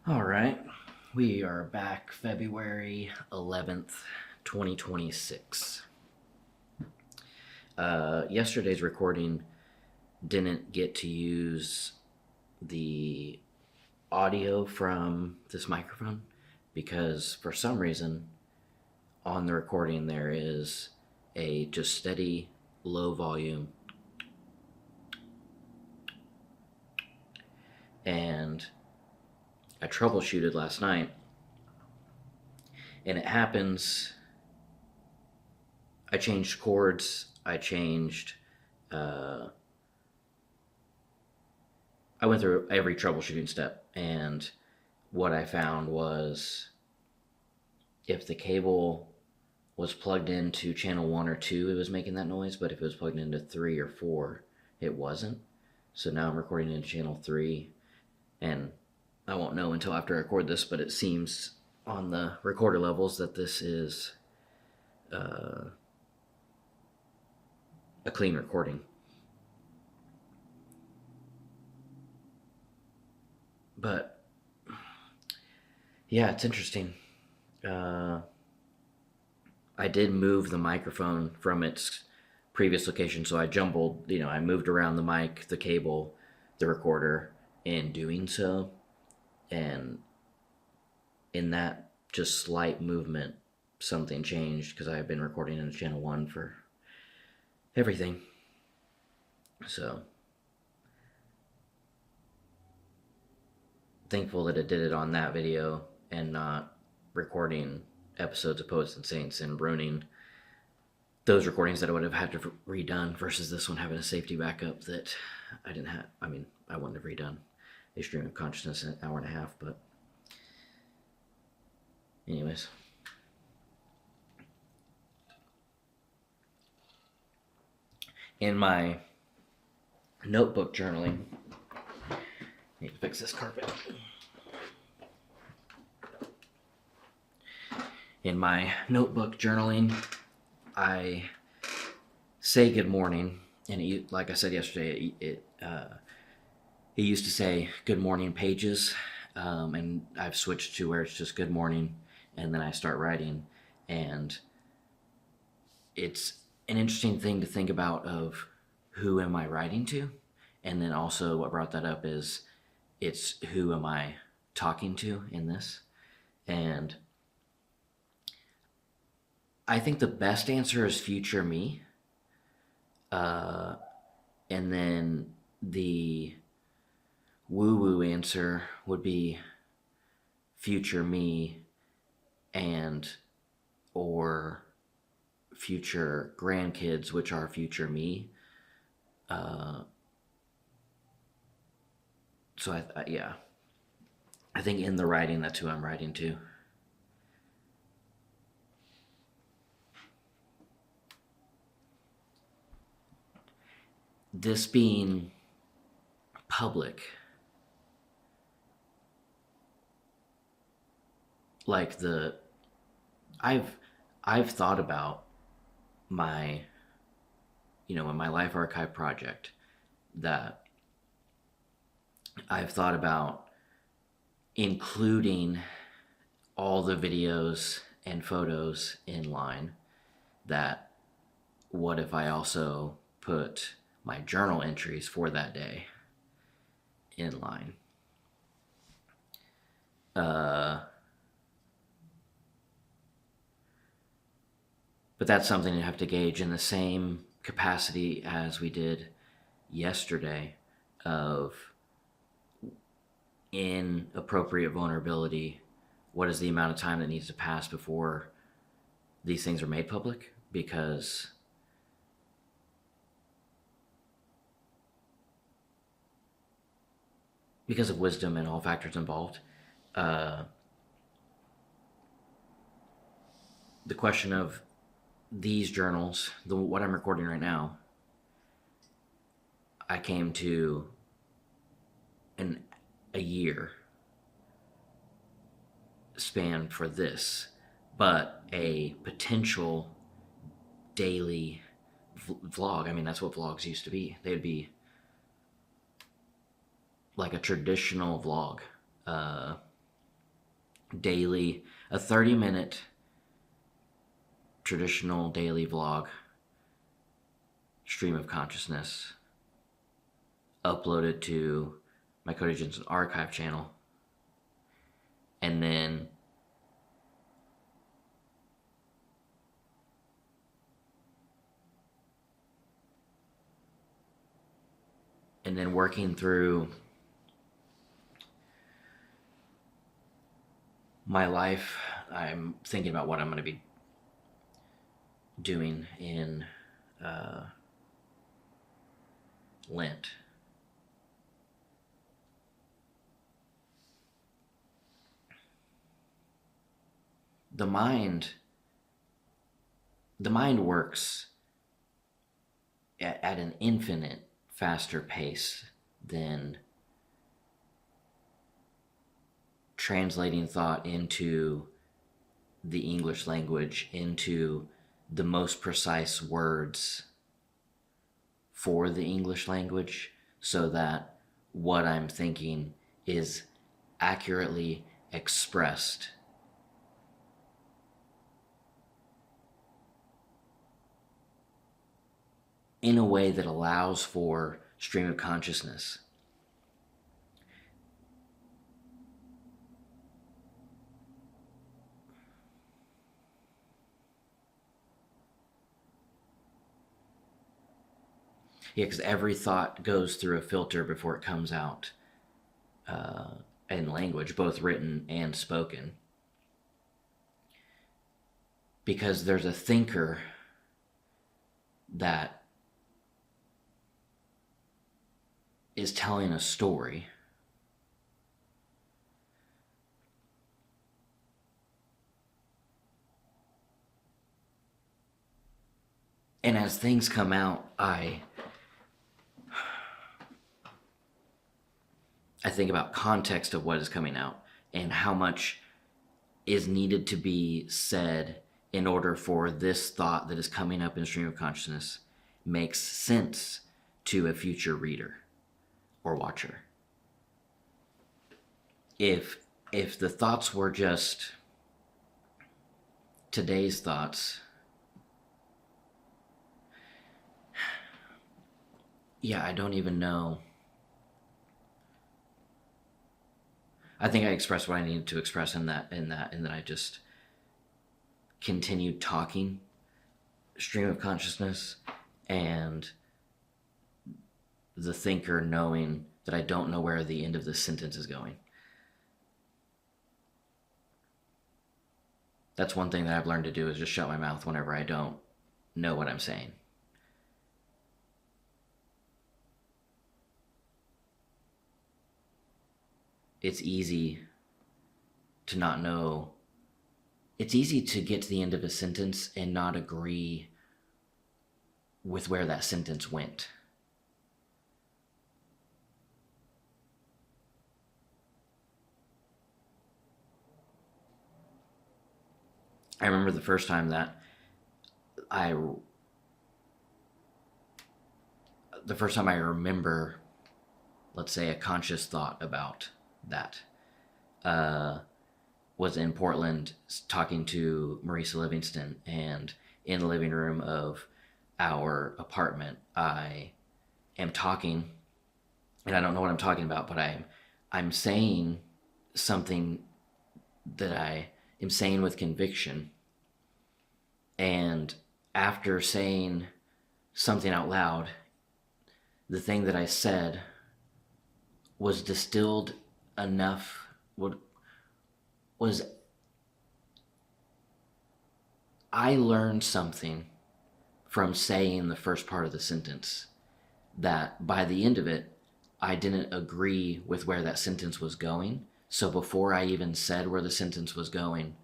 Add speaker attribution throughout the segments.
Speaker 1: All right, we are back February 11th, 2026. Yesterday's recording didn't get to use the audio from this microphone because for some reason on the recording there is a just steady low volume, and I troubleshooted last night, and it happens. I changed chords. Uh, I went through every troubleshooting step, and what I found was if the cable was plugged into channel 1 or 2, it was making that noise, but if it was plugged into 3 or 4, it wasn't. So now I'm recording into channel 3, and I won't know until after I record this, but it seems on the recorder levels that this is uh, a clean recording. But yeah, it's interesting. Uh, I did move the microphone from its previous location, so I jumbled, I moved around the mic, the cable, the recorder in doing so. And in that just slight movement, something changed because I have been recording in channel 1 for everything. So thankful that it did it on that video and not recording episodes of Poets and Saints and ruining those recordings that I would have had to redone versus this one having a safety backup that I didn't have. I mean, I wouldn't have redone a stream of consciousness in an hour and a half, but anyways. In my notebook journaling, I need to fix this carpet. In my notebook journaling, I say good morning, and like I said yesterday, it used to say good morning pages, and I've switched to where it's just good morning, and then I start writing, and it's an interesting thing to think about of who am I writing to, and then also what brought that up is it's who am I talking to in this, and I think the best answer is future me. Uh, and then the woo woo answer would be future me and or future grandkids, which are future me. Uh, so yeah, I think in the writing, that's who I'm writing to. This being public, like I've I've thought about my in my Life Archive project that I've thought about including all the videos and photos in line. That what if I also put my journal entries for that day in line? Uh, but that's something you have to gauge in the same capacity as we did yesterday of inappropriate vulnerability. What is the amount of time that needs to pass before these things are made public? Because of wisdom and all factors involved. Uh, the question of these journals, what I'm recording right now, I came to a year span for this, but a potential daily vlog. I mean, that's what vlogs used to be. They'd be like a traditional vlog. daily, a 30-minute traditional daily vlog, stream of consciousness, uploaded to my Cody Jensen archive channel, and then working through my life. I'm thinking about what I'm going to be doing in Lent. The mind works at an infinite faster pace than translating thought into the English language, into the most precise words for the English language, so that what I'm thinking is accurately expressed in a way that allows for stream of consciousness. Yeah, because every thought goes through a filter before it comes out in language, both written and spoken. Because there's a thinker that is telling a story. And as things come out, I think about context of what is coming out and how much is needed to be said in order for this thought that is coming up in stream of consciousness makes sense to a future reader or watcher. If the thoughts were just today's thoughts, yeah, I don't even know. I think I expressed what I needed to express in that, and then I just continued talking, stream of consciousness, and the thinker knowing that I don't know where the end of the sentence is going. That's one thing that I've learned to do, is just shut my mouth whenever I don't know what I'm saying. It's easy to not know. It's easy to get to the end of a sentence and not agree with where that sentence went. I remember the first time that I remember, let's say, a conscious thought about that was in Portland, talking to Marisa Livingston, and in the living room of our apartment, I am talking, and I don't know what I'm talking about, but I'm saying something that I am saying with conviction, and after saying something out loud, the thing that I said was distilled enough, I learned something from saying the first part of the sentence that by the end of it, I didn't agree with where that sentence was going. So before I even said where the sentence was going,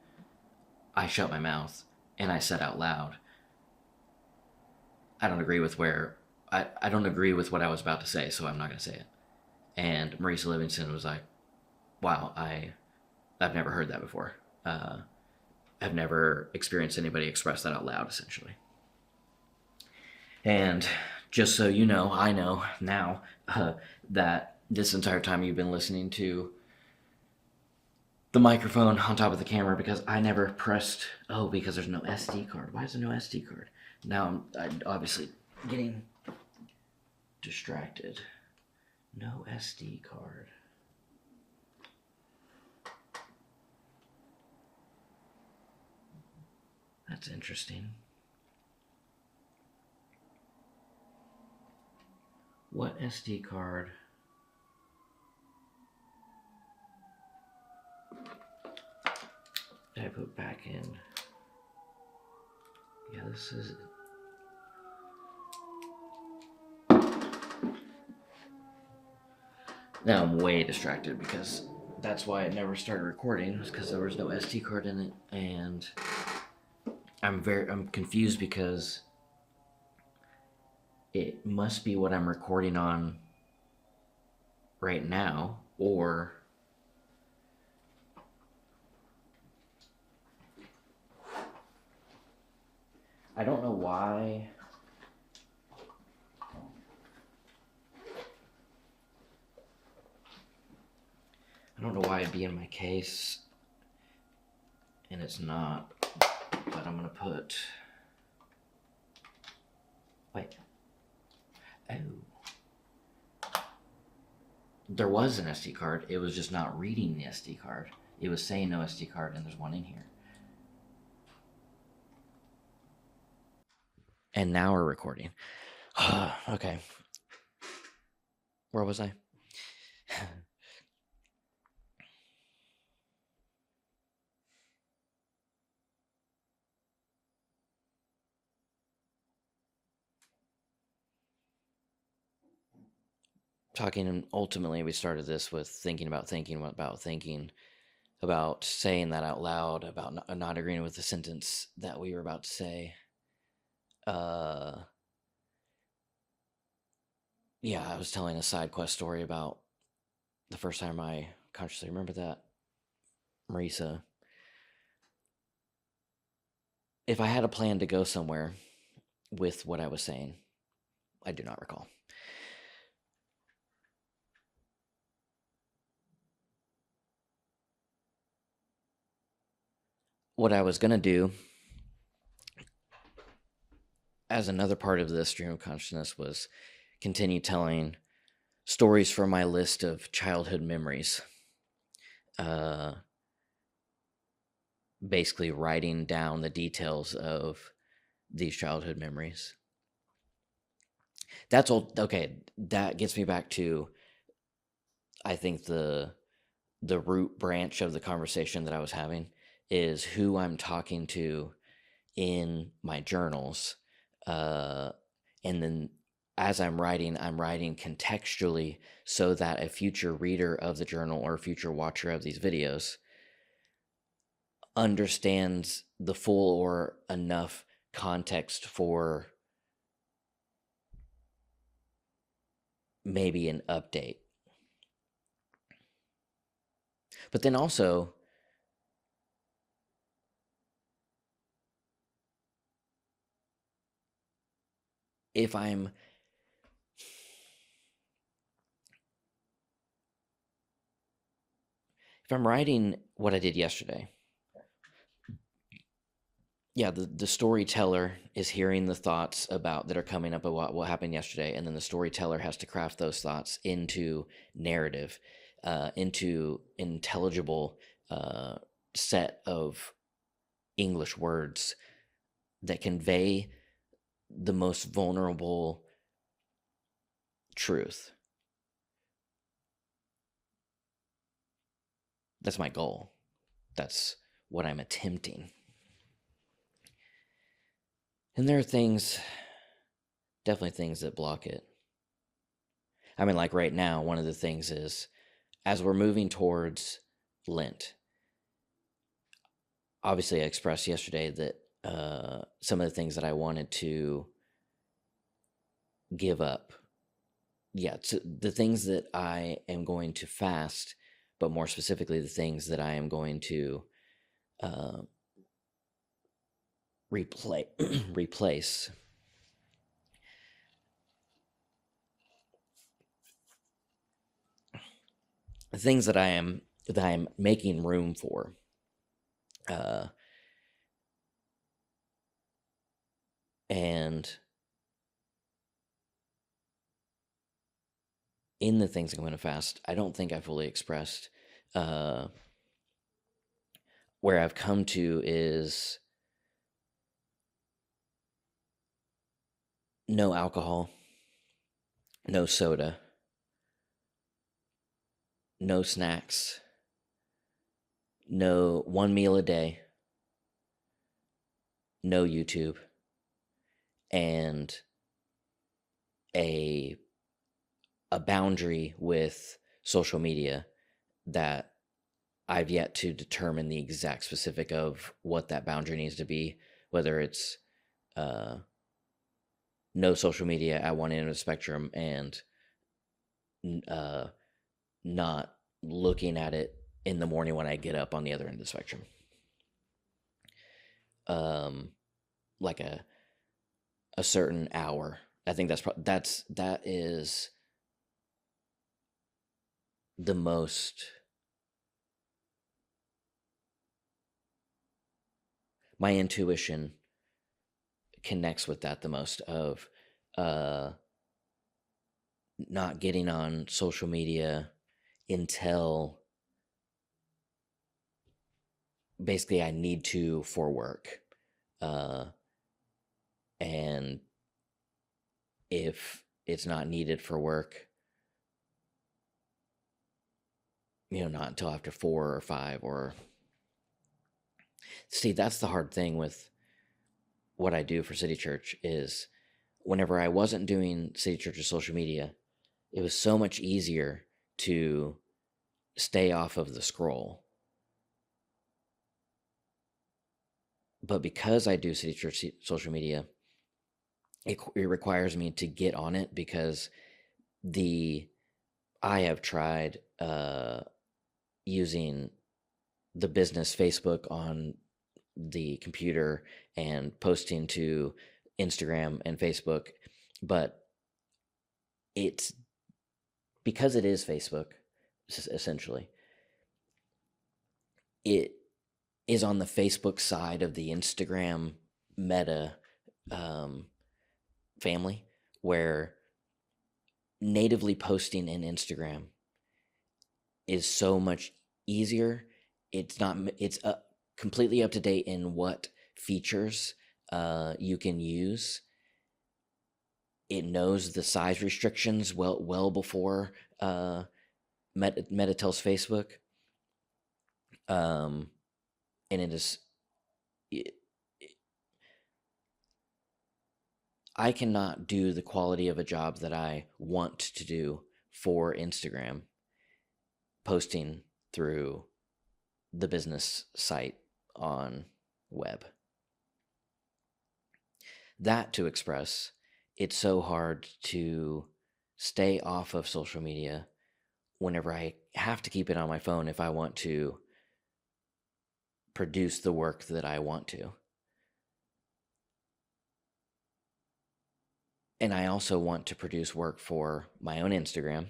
Speaker 1: I shut my mouth and I said out loud, I don't agree with what I was about to say, so I'm not going to say it. And Marisa Livingston was like, wow, I've never heard that before. I've never experienced anybody express that out loud, essentially. And just so you know, I know now that this entire time you've been listening to the microphone on top of the camera because I never pressed. Oh, because there's no SD card. Why is there no SD card? Now I'm obviously getting distracted. No SD card. That's interesting. What SD card? Did I put back in? Yeah, this is. Now I'm way distracted because that's why I never started recording, because there was no SD card in it, and I'm confused because it must be what I'm recording on right now, or I don't know why. I don't know why it'd be in my case and it's not, but I'm gonna put. Wait. Oh. There was an SD card. It was just not reading the SD card. It was saying no SD card, and there's one in here. And now we're recording. Okay. Where was I? Talking, and ultimately we started this with thinking, about saying that out loud, about not agreeing with the sentence that we were about to say. Yeah, I was telling a side quest story about the first time I consciously remember that. Marisa, if I had a plan to go somewhere with what I was saying, I do not recall. What I was going to do as another part of this stream of consciousness was continue telling stories from my list of childhood memories. Basically writing down the details of these childhood memories. That's all. Okay, that gets me back to, I think, the root branch of the conversation that I was having is who I'm talking to in my journals. And then as I'm writing contextually so that a future reader of the journal or a future watcher of these videos understands the full or enough context for maybe an update. But then also, if I'm writing what I did yesterday, yeah, the storyteller is hearing the thoughts about that are coming up about what happened yesterday, and then the storyteller has to craft those thoughts into narrative, into intelligible set of English words that convey the most vulnerable truth. That's my goal. That's what I'm attempting. And there are things, definitely things that block it. I mean, like right now, one of the things is, as we're moving towards Lent, obviously I expressed yesterday that some of the things that I wanted to give up. Yeah, the things that I am going to fast, but more specifically, the things that I am going to replace. The things that I am that I'm making room for. Uh, and in the things I'm going to fast, I don't think I fully expressed uh, where I've come to is no alcohol, no soda, no snacks, no one meal a day, no YouTube, and a a boundary with social media that I've yet to determine the exact specific of what that boundary needs to be, whether it's uh, no social media at one end of the spectrum and uh, not looking at it in the morning when I get up on the other end of the spectrum. Um, like a certain hour. I think that is the most, my intuition connects with that the most, of uh not getting on social media until basically I need to for work. Uh and if it's not needed for work, not until after 4 or 5. Or see, that's the hard thing with what I do for City Church is whenever I wasn't doing City Church's social media, it was so much easier to stay off of the scroll. But because I do City Church social media, it requires me to get on it, because I have tried using the business Facebook on the computer and posting to Instagram and Facebook, but it's because it is Facebook, essentially. It is on the Facebook side of the Instagram Meta um, family, where natively posting in Instagram is so much easier. It's not. It's completely up to date in what features you can use. It knows the size restrictions well before Meta tells Facebook, and it is. It, I cannot do the quality of a job that I want to do for Instagram posting through the business site on web. That to express, it's so hard to stay off of social media whenever I have to keep it on my phone if I want to produce the work that I want to. And I also want to produce work for my own Instagram.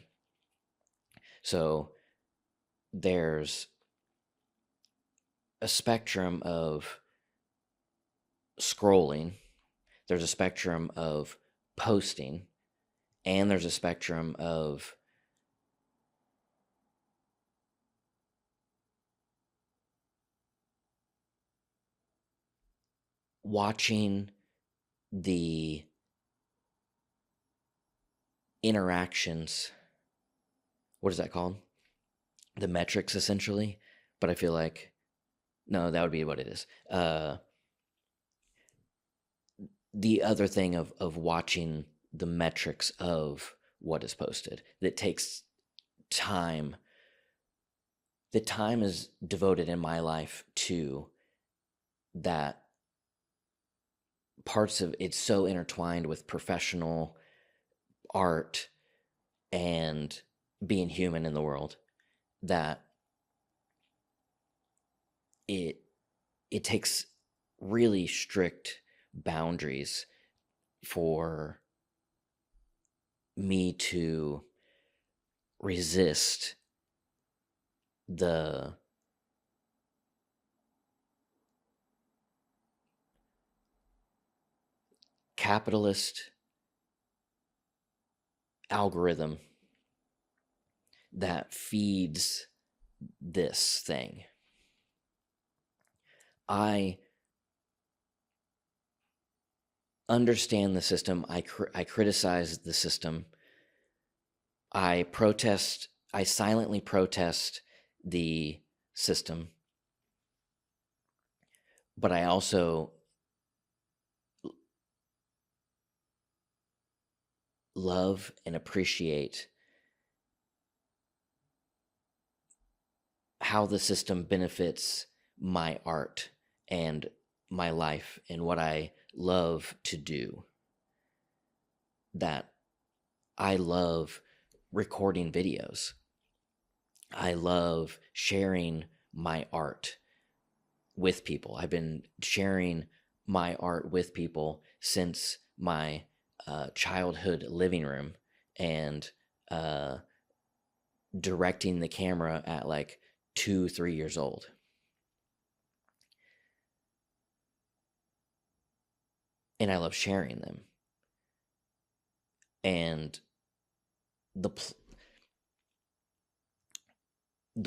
Speaker 1: So there's a spectrum of scrolling, there's a spectrum of posting, and there's a spectrum of watching the interactions. What is that called? The metrics, essentially. But I feel like, no, that would be what it is. The other thing of watching the metrics of what is posted, that takes time. The time is devoted in my life to that. Parts of it's so intertwined with professional art and being human in the world that it takes really strict boundaries for me to resist the capitalist algorithm that feeds this thing. I understand the system. I criticize the system. I protest. I silently protest the system. But I also love and appreciate how the system benefits my art and my life and what I love to do. That I love recording videos. I love sharing my art with people. I've been sharing my art with people since my childhood living room, and directing the camera at like 2-3 years old. And I love sharing them. And the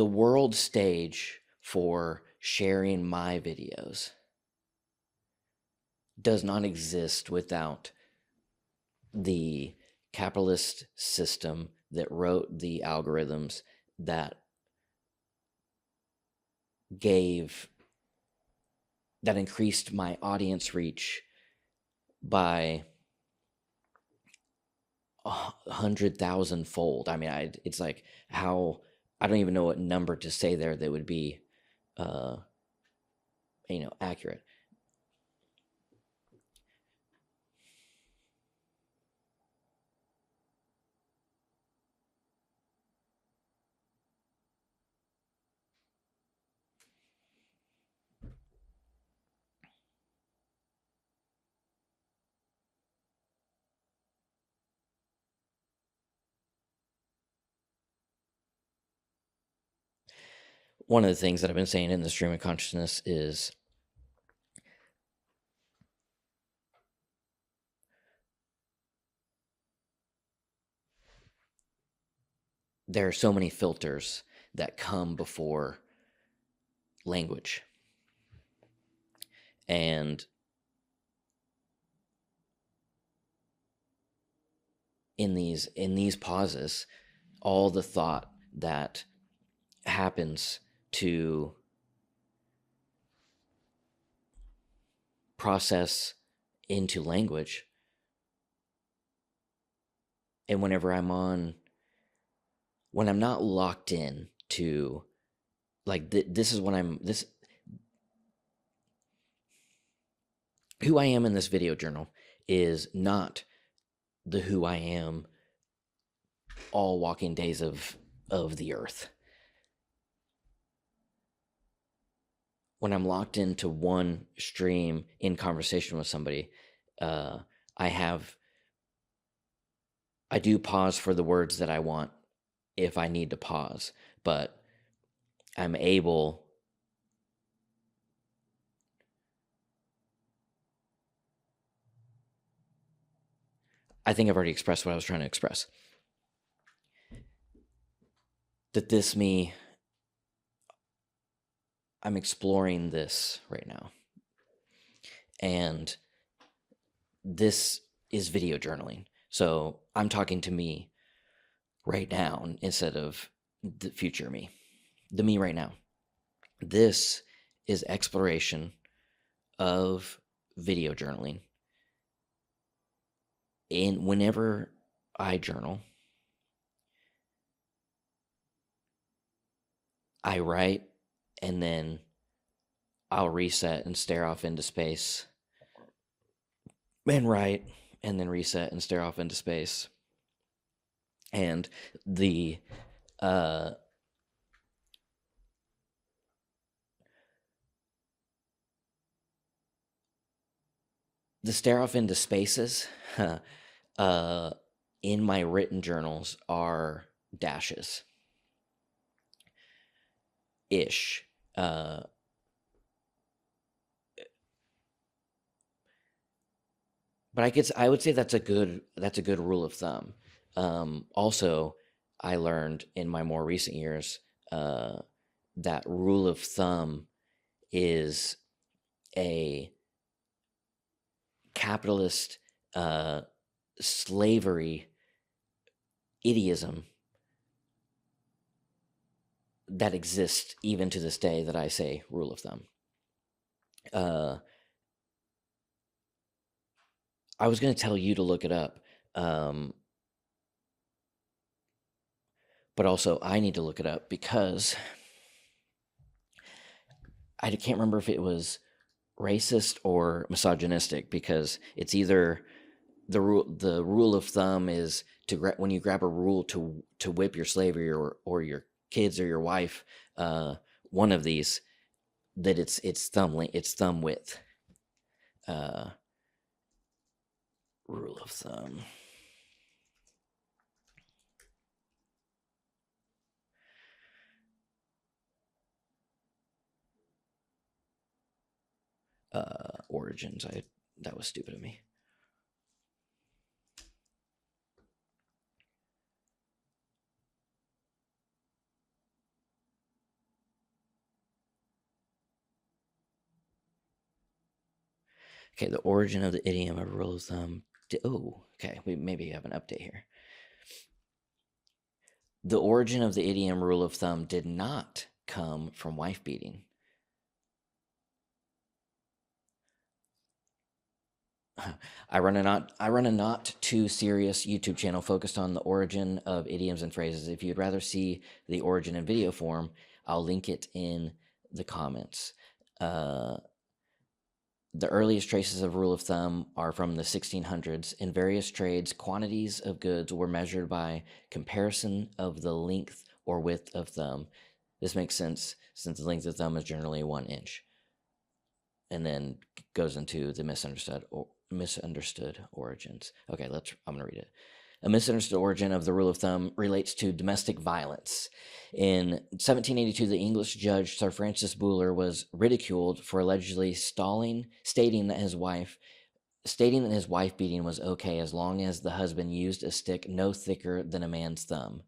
Speaker 1: world stage for sharing my videos does not exist without the capitalist system that wrote the algorithms that increased my audience reach by 100,000 fold. I mean, it's like how I don't even know what number to say there that would be, accurate. One of the things that I've been saying in the stream of consciousness is there are so many filters that come before language. And in these pauses, all the thought that happens to process into language, and when I'm not locked in to like this is when who I am in this video journal is not the who I am all walking days of the earth. When I'm locked into one stream in conversation with somebody, I do pause for the words that I want if I need to pause, but I'm able I think I've already expressed what I was trying to express. That I'm exploring this right now. And this is video journaling. So I'm talking to me right now instead of the future me. The me right now. This is exploration of video journaling. And whenever I journal, I write and then I'll reset and stare off into space, and write and then reset and stare off into space. And the stare off into spaces in my written journals are dashes. ish. But I would say that's a good rule of thumb. Also, I learned in my more recent years that rule of thumb is a capitalist uh, slavery idiom that exists even to this day. That I say rule of thumb. Uh, I was going to tell you to look it up, um, but also I need to look it up because I can't remember if it was racist or misogynistic, because it's either the rule of thumb is when you grab a rule to whip your slave or your kids or your wife, one of these, that it's thumb width. uh Rule of thumb. Origins. I That was stupid of me. Okay, the origin of the idiom of rule of thumb. Oh, okay. We maybe have an update here. The origin of the idiom rule of thumb did not come from wife beating. I run a not too serious YouTube channel focused on the origin of idioms and phrases. If you'd rather see the origin in video form, I'll link it in the comments. The earliest traces of rule of thumb are from the 1600s. In various trades, quantities of goods were measured by comparison of the length or width of thumb. This makes sense since the length of thumb is generally 1 inch. And then goes into the misunderstood origins. Okay, I'm going to read it. A misunderstood origin of the rule of thumb relates to domestic violence. In 1782, the English judge Sir Francis Buller was ridiculed for allegedly stating that his wife beating was okay as long as the husband used a stick no thicker than a man's thumb.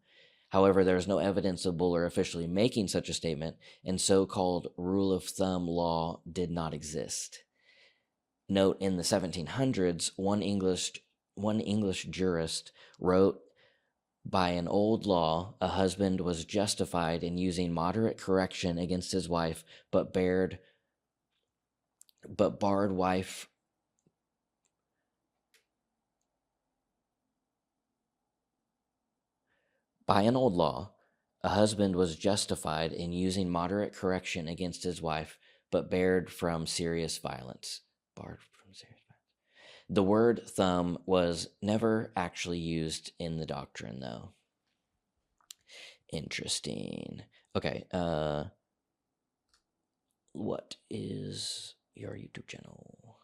Speaker 1: However, there is no evidence of Buller officially making such a statement, and so-called rule of thumb law did not exist. Note, in the 1700s, one English jurist wrote, by an old law, a husband was justified in using moderate correction against his wife, but barred wife. By an old law, a husband was justified in using moderate correction against his wife, but barred from serious violence. The word thumb was never actually used in the doctrine, though. Interesting. Okay, what is your YouTube channel?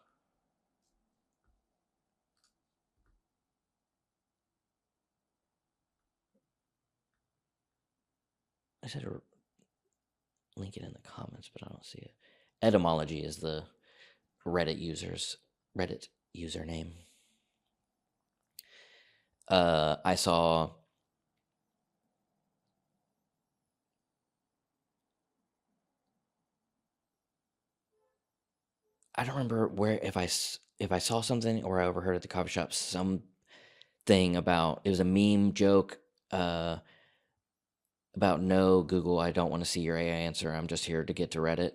Speaker 1: I said link it in the comments, but I don't see it. Etymology is the Reddit username. I saw I don't remember where if I saw something or I overheard at the coffee shop something about, it was a meme joke about, no, Google, I don't want to see your AI answer. I'm just here to get to Reddit.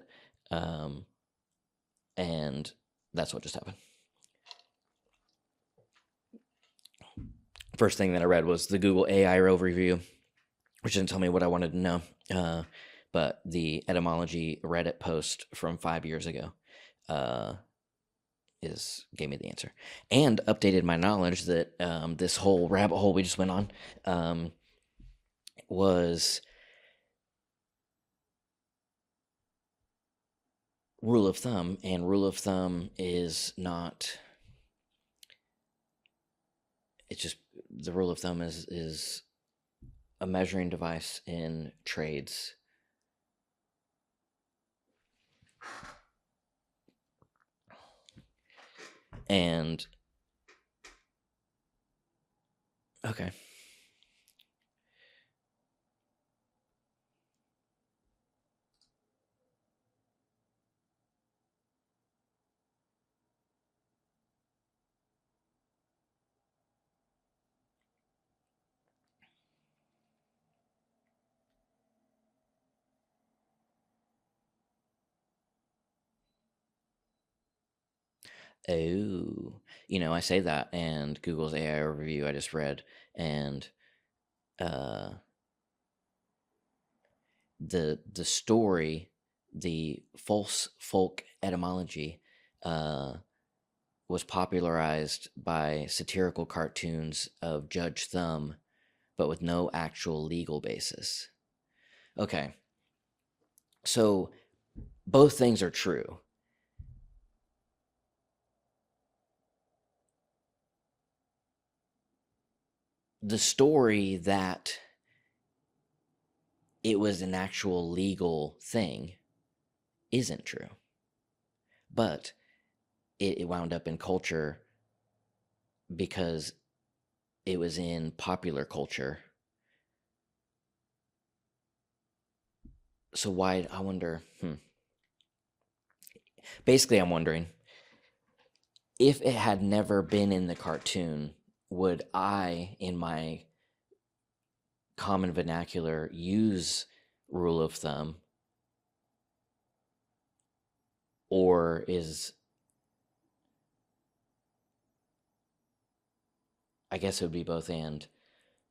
Speaker 1: And that's what just happened. First thing that I read was the Google AI overview, which didn't tell me what I wanted to know. But the etymology Reddit post from 5 years ago gave me the answer and updated my knowledge that this whole rabbit hole we just went on was rule of thumb, and rule of thumb is not. It's just the rule of thumb is a measuring device in trades. And okay. Oh, I say that, and Google's AI overview I just read, and uh, the story, the false folk etymology, uh, was popularized by satirical cartoons of Judge Thumb, but with no actual legal basis. Okay, so both things are true. The story that it was an actual legal thing isn't true, but it wound up in culture because it was in popular culture. So why, I wonder, basically I'm wondering, if it had never been in the cartoon, would I, in my common vernacular, use rule of thumb? Or is, I guess it would be both and.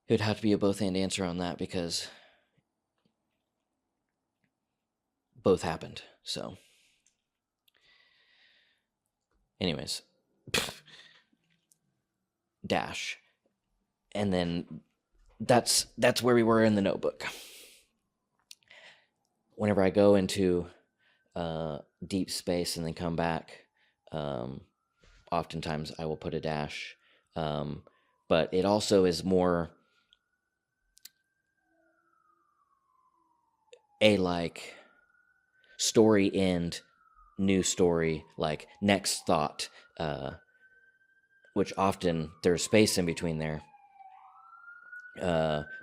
Speaker 1: It would have to be a both and answer on that because both happened. So, anyways, dash. And then that's where we were in the notebook. Whenever I go into deep space and then come back, um, oftentimes I will put a dash. But it also is more a like story end, new story, like next thought, which often there's space in between there.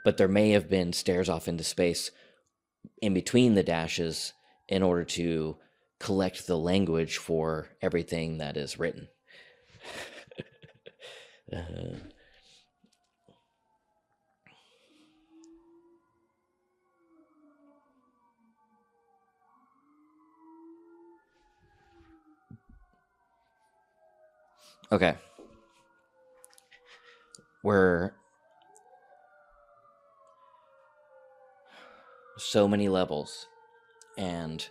Speaker 1: But there may have been stairs off into space in between the dashes in order to collect the language for everything that is written. uh, okay. We're so many levels, and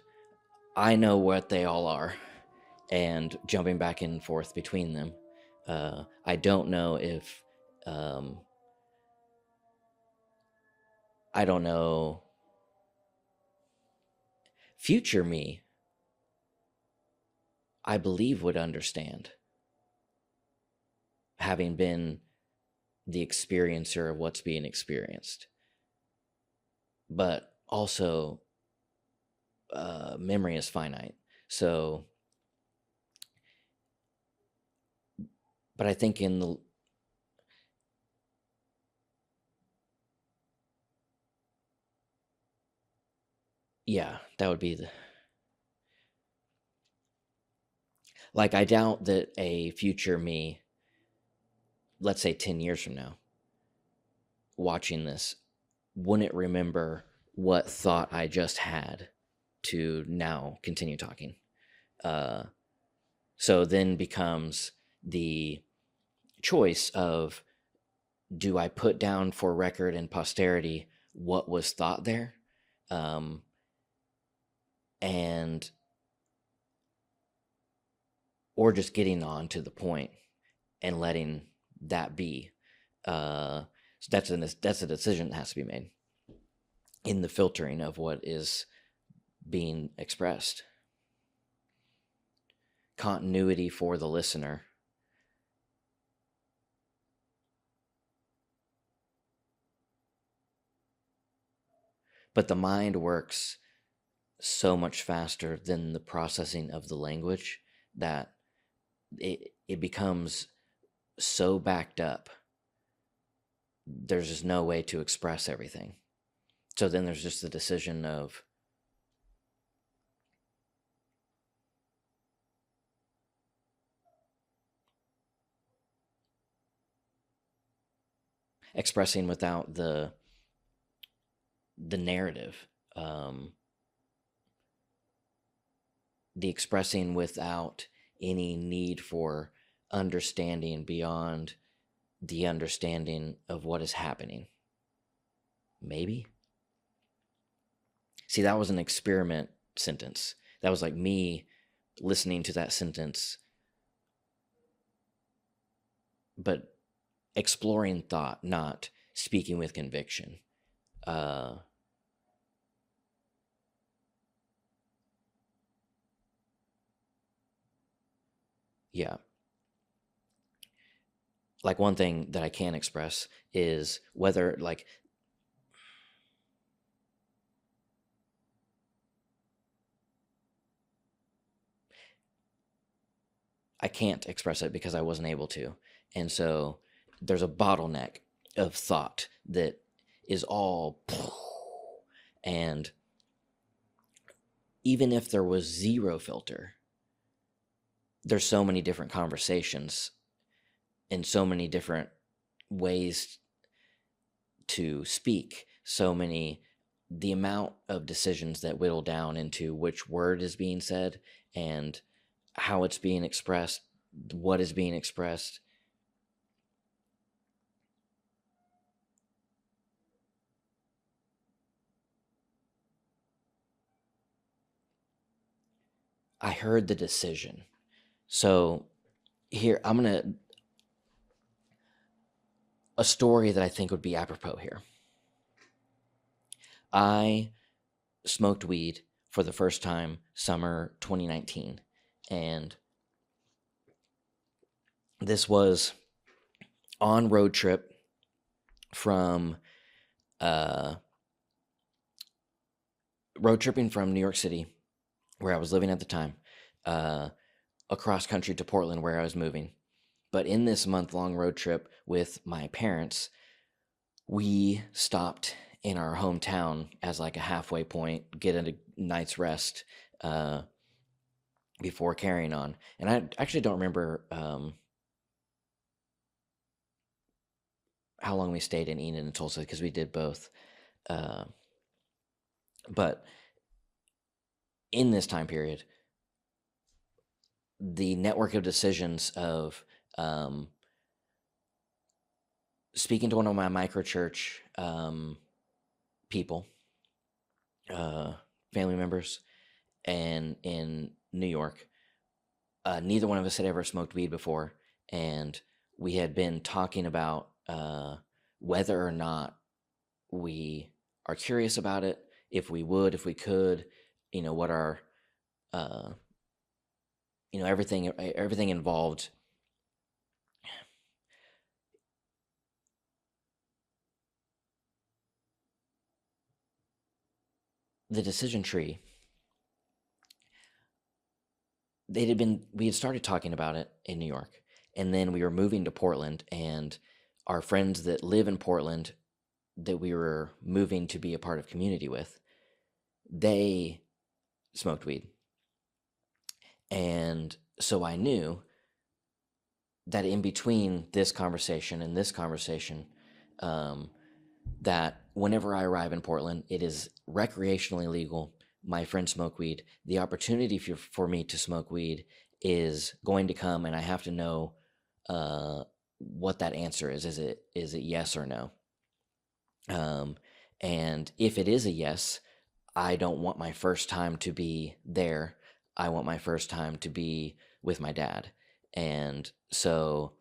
Speaker 1: I know what they all are, and jumping back and forth between them. I don't know if I don't know. Future me, I believe, would understand, having been the experiencer of what's being experienced. But also, memory is finite. So, but I think in the, yeah, that would be the, like, I doubt that a future me, let's say 10 years from now, watching this, wouldn't remember what thought I just had to now continue talking. Uh, so then becomes the choice of, do I put down for record and posterity what was thought there? Um, and or just getting on to the point and letting that be. So that's a decision that has to be made in the filtering of what is being expressed. Continuity for the listener. But the mind works so much faster than the processing of the language that it becomes so backed up. There's just no way to express everything. So then there's just the decision of expressing without the narrative, the expressing without any need for understanding beyond the understanding of what is happening. Maybe. See, that was an experiment sentence. That was like me listening to that sentence, but exploring thought, not speaking with conviction. Yeah. Like one thing that I can express is whether like I can't express it because I wasn't able to. And so there's a bottleneck of thought that is all, and even if there was zero filter, there's so many different conversations and so many different ways to speak, the amount of decisions that whittle down into which word is being said and how it's being expressed, what is being expressed. I heard the decision. So here, a story that I think would be apropos here. I smoked weed for the first time summer 2019, and this was on road trip from road tripping from New York City, where I was living at the time, across country to Portland, where I was moving. But in this month-long road trip with my parents, we stopped in our hometown as like a halfway point, get a night's rest before carrying on. And I actually don't remember how long we stayed in Enid and Tulsa, because we did both. But in this time period, the network of decisions of speaking to one of my microchurch people, family members, and in New York, neither one of us had ever smoked weed before, and we had been talking about whether or not we are curious about it, if we could, what our everything involved. The decision tree, we had started talking about it in New York, and then we were moving to Portland, and our friends that live in Portland that we were moving to be a part of community with, they smoked weed. And so I knew that in between this conversation and this conversation, that whenever I arrive in Portland, it is recreationally legal. My friends smoke weed. The opportunity for me to smoke weed is going to come, and I have to know what that answer is. Is it yes or no? And if it is a yes, I don't want my first time to be there. I want my first time to be with my dad. And so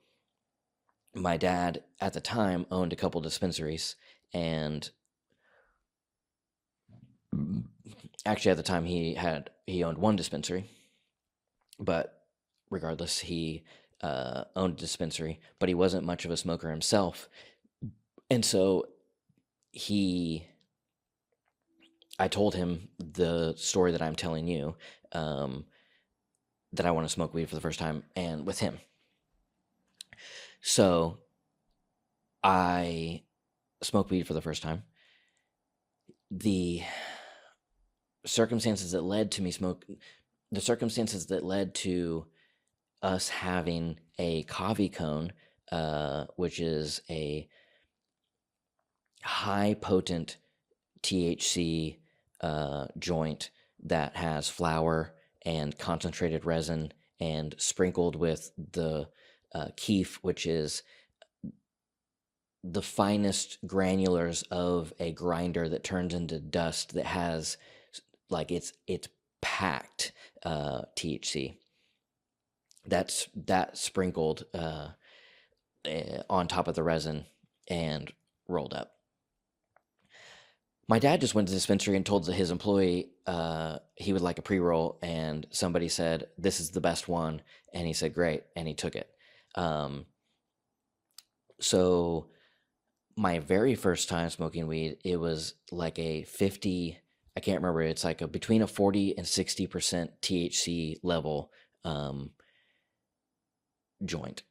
Speaker 1: my dad at the time owned a couple dispensaries, and actually at the time he owned one dispensary, but regardless, he owned a dispensary, but he wasn't much of a smoker himself. And so I told him the story that I'm telling you, that I want to smoke weed for the first time, and with him. So I smoked weed for the first time. The circumstances that led to me the circumstances that led to us having a coffee cone, which is a high potent THC joint that has flower and concentrated resin and sprinkled with the keef, which is the finest granulars of a grinder that turns into dust that has like it's packed THC. That sprinkled on top of the resin and rolled up. My dad just went to the dispensary and told his employee he would like a pre-roll, and somebody said, "This is the best one," and he said, "Great," and he took it. So my very first time smoking weed, it was like a 50, I can't remember, it's like between a 40 and 60% THC level joint.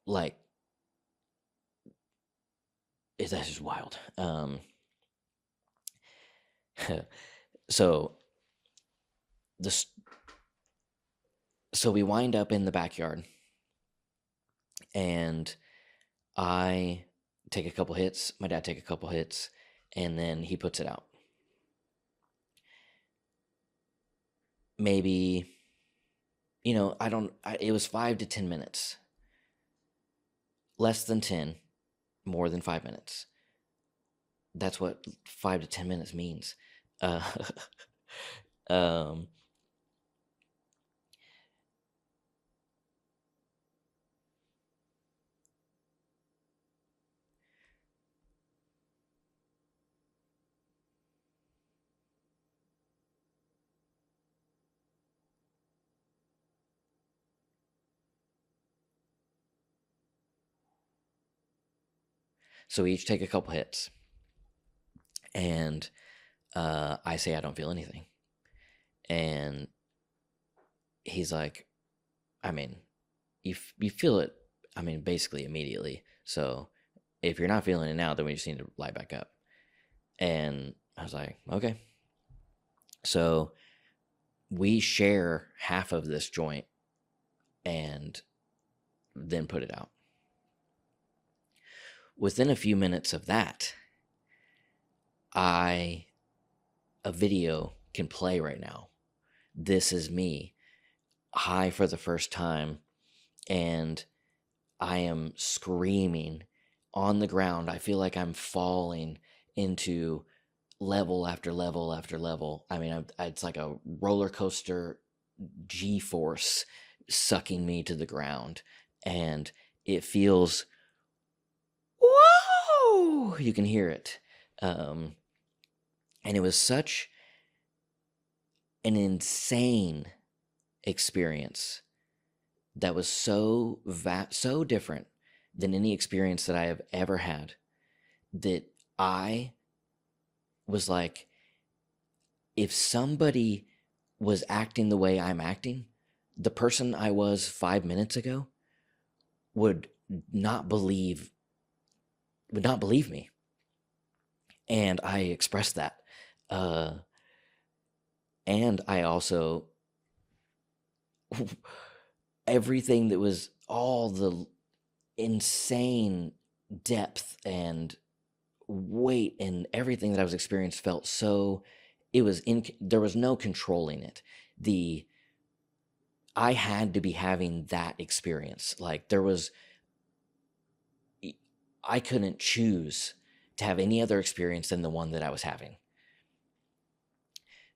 Speaker 1: Like, that's just wild. So this, so we wind up in the backyard, and I take a couple hits, my dad take a couple hits, and then he puts it out. Maybe, it was 5 to 10 minutes. Less than 10, more than 5 minutes. That's what 5 to 10 minutes means. Um, so we each take a couple hits, and I say I don't feel anything, and he's like, I mean, you feel it, I mean, basically immediately. So if you're not feeling it now, then we just need to light back up. And I was like, okay. So we share half of this joint and then put it out. Within a few minutes of that, a video can play right now. This is me high for the first time, and I am screaming on the ground. I feel like I'm falling into level after level after level. I mean, it's like a roller coaster G-force sucking me to the ground, and it feels, whoa! You can hear it. And it was such an insane experience that was so different than any experience that I have ever had, that I was like, if somebody was acting the way I'm acting, the person I was 5 minutes ago would not believe me. And I expressed that. And I also, everything that was, all the insane depth and weight and everything that I was experiencing felt so, there was no controlling it. I had to be having that experience. Like, I couldn't choose to have any other experience than the one that I was having.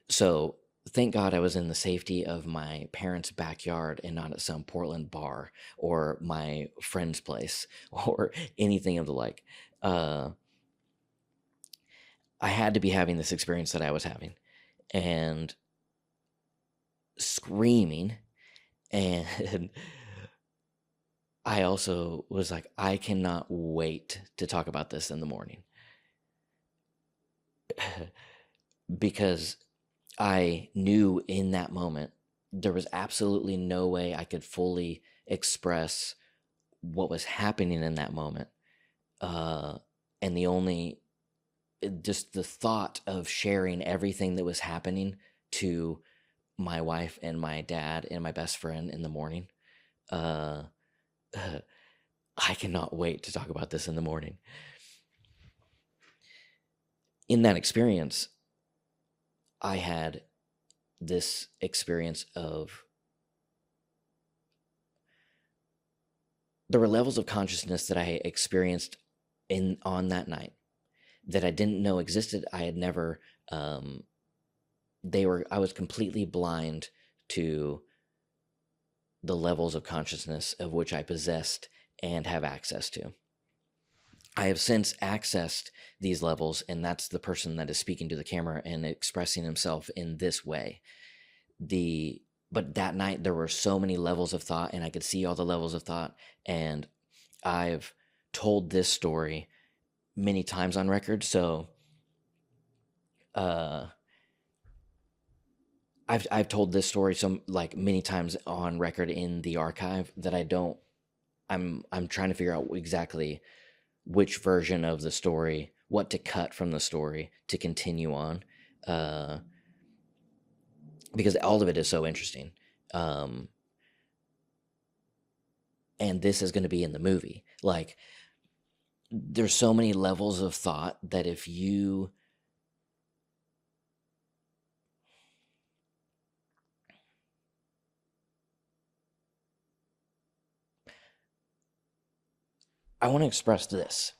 Speaker 1: So thank God I was in the safety of my parents' backyard and not at some Portland bar or my friend's place or anything of the like. I had to be having this experience that I was having, and screaming. And I also was like, I cannot wait to talk about this in the morning. Because I knew in that moment there was absolutely no way I could fully express what was happening in that moment. And just the thought of sharing everything that was happening to my wife and my dad and my best friend in the morning. Uh, I cannot wait to talk about this in the morning. In that experience, I had this experience of there were levels of consciousness that I experienced on that night that I didn't know existed. I had never I was completely blind to the levels of consciousness of which I possessed and have access to. I have since accessed these levels, and that's the person that is speaking to the camera and expressing himself in this way. But that night there were so many levels of thought, and I could see all the levels of thought, and I've told this story many times on record. So I've told this story many times on record in the archive that I'm trying to figure out exactly which version of the story, what to cut from the story to continue on, because all of it is so interesting. And this is going to be in the movie. Like, there's so many levels of thought that if you I want to express this.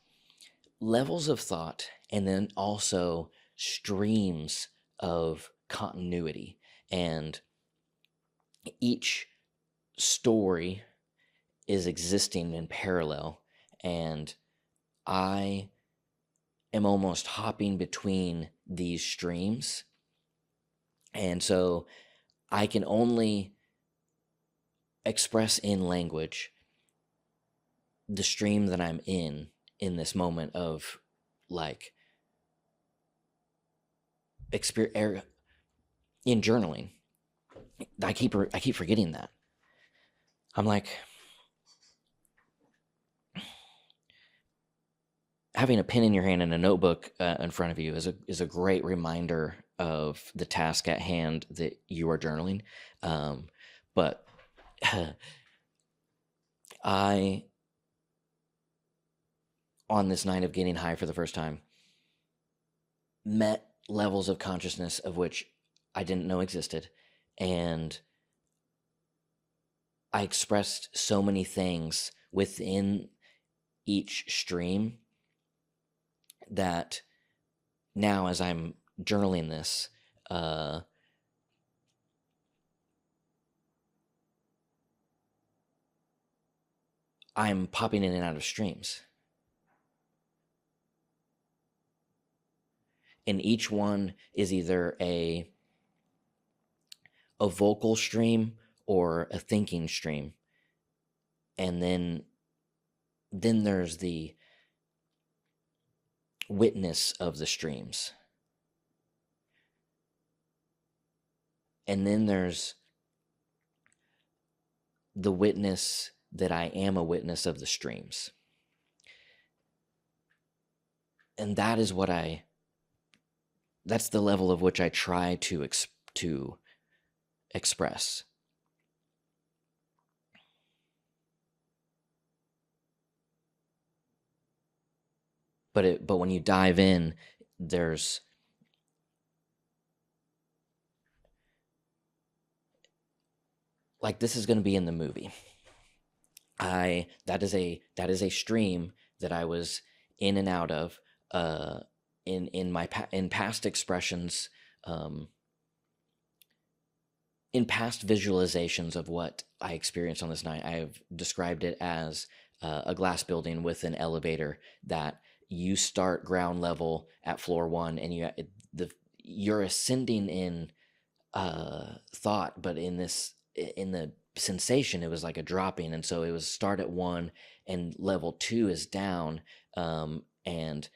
Speaker 1: Levels of thought, and then also streams of continuity. And each story is existing in parallel. And I am almost hopping between these streams. And so I can only express in language the stream that I'm in this moment of like experience in journaling. I keep forgetting that. I'm like, having a pen in your hand and a notebook in front of you is a great reminder of the task at hand that you are journaling. But I, on this night of getting high for the first time, met levels of consciousness of which I didn't know existed. And I expressed so many things within each stream that now, as I'm journaling this, I'm popping in and out of streams. And each one is either a vocal stream or a thinking stream. And then there's the witness of the streams. And then there's the witness that I am a witness of the streams. And that is that's the level of which I try to express. But when you dive in, there's like, this is going to be in the movie. That is a stream that I was in and out of in past expressions, in past visualizations of what I experienced on this night. I have described it as a glass building with an elevator that you start ground level at floor 1, and you're ascending in thought, but in the sensation, it was like a dropping. And so it was start at 1 and level 2 is down, and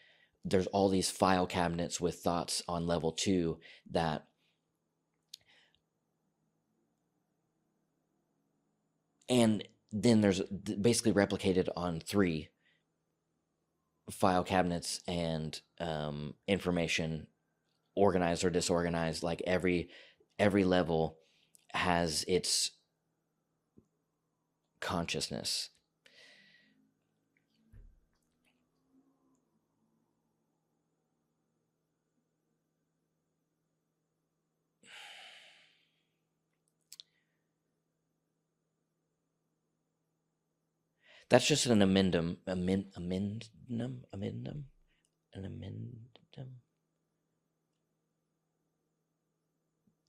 Speaker 1: there's all these file cabinets with thoughts on level 2 that and then there's basically replicated on 3 file cabinets and information organized or disorganized. Like every level has its consciousness. That's just an amendum. Amendum? An amendum?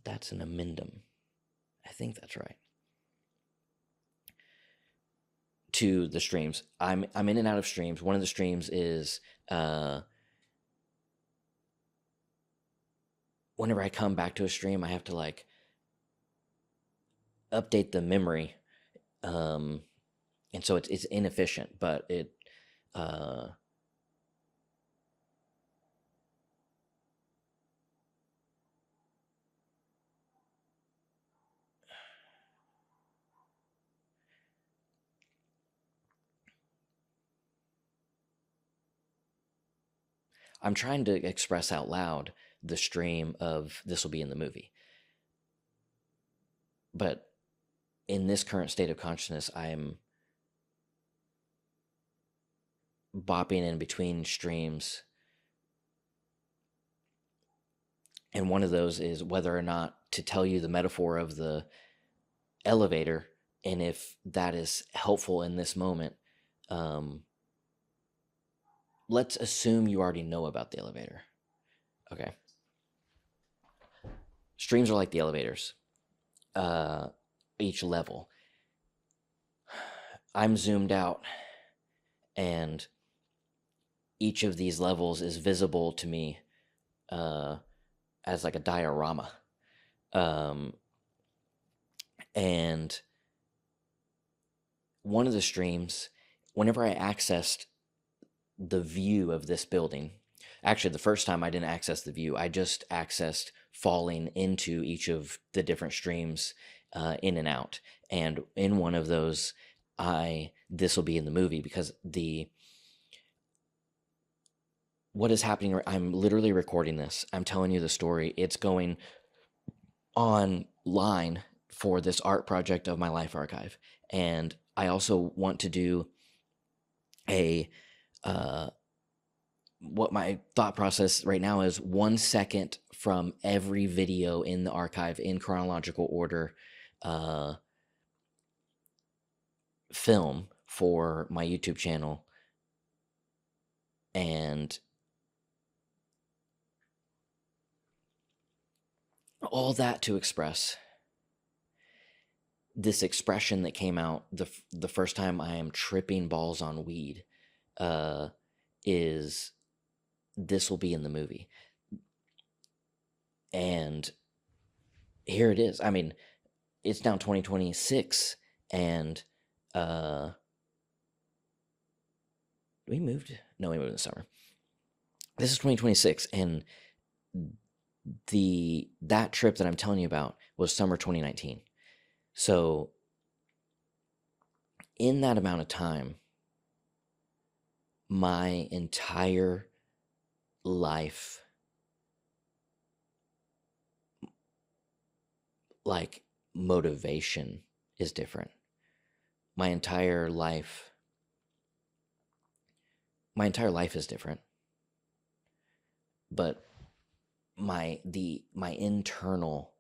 Speaker 1: That's an amendum. I think that's right. To the streams. I'm in and out of streams. One of the streams is whenever I come back to a stream, I have to like update the memory. And so it's inefficient, but it I'm trying to express out loud the stream of this will be in the movie. But in this current state of consciousness, I'm bopping in between streams. And one of those is whether or not to tell you the metaphor of the elevator, and if that is helpful in this moment. Let's assume you already know about the elevator. Okay. Streams are like the elevators. Each level. I'm zoomed out, and each of these levels is visible to me as like a diorama. And one of the streams, whenever I accessed the view of this building, actually the first time I didn't access the view, I just accessed falling into each of the different streams in and out. And in one of those, this will be in the movie, because what is happening, I'm literally recording this. I'm telling you the story. It's going online for this art project of my life archive. And I also want to do what my thought process right now is, 1 second from every video in the archive in chronological order film for my YouTube channel. And all that to express this expression that came out the first time I am tripping balls on weed is this will be in the movie. And here it is. I mean, it's now 2026, and we moved in the summer. This is 2026, and that trip that I'm telling you about was summer 2019. So in that amount of time, my entire life, like, motivation is different. My entire life is different. But my internal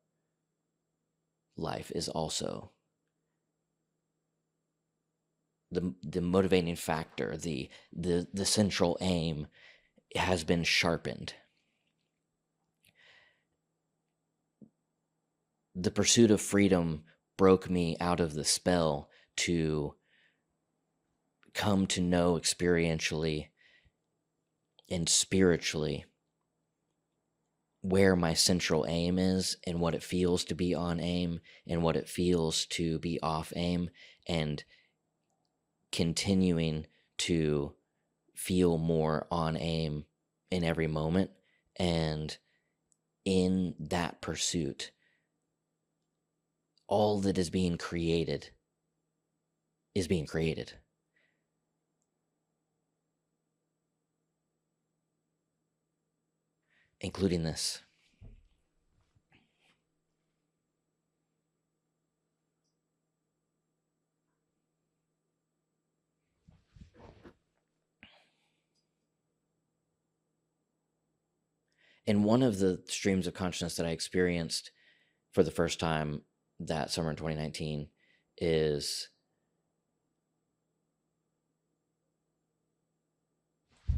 Speaker 1: life is also the motivating factor. The central aim has been sharpened. The pursuit of freedom broke me out of the spell to come to know experientially and spiritually where my central aim is, and what it feels to be on aim, and what it feels to be off aim, and continuing to feel more on aim in every moment. And in that pursuit, all that is being created is being created. Including this. And one of the streams of consciousness that I experienced for the first time that summer in 2019 is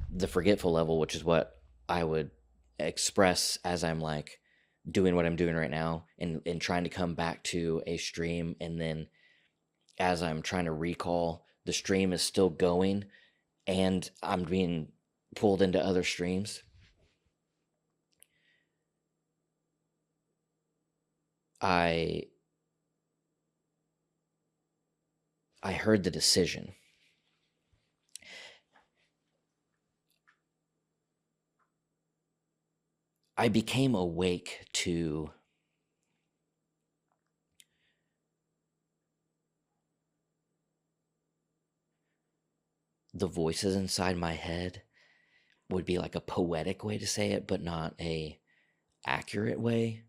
Speaker 1: the forgetful level, which is what I would express as I'm like doing what I'm doing right now and trying to come back to a stream. And then as I'm trying to recall, the stream is still going and I'm being pulled into other streams. I heard the decision. I became awake to the voices inside my head, would be like a poetic way to say it, but not a accurate way.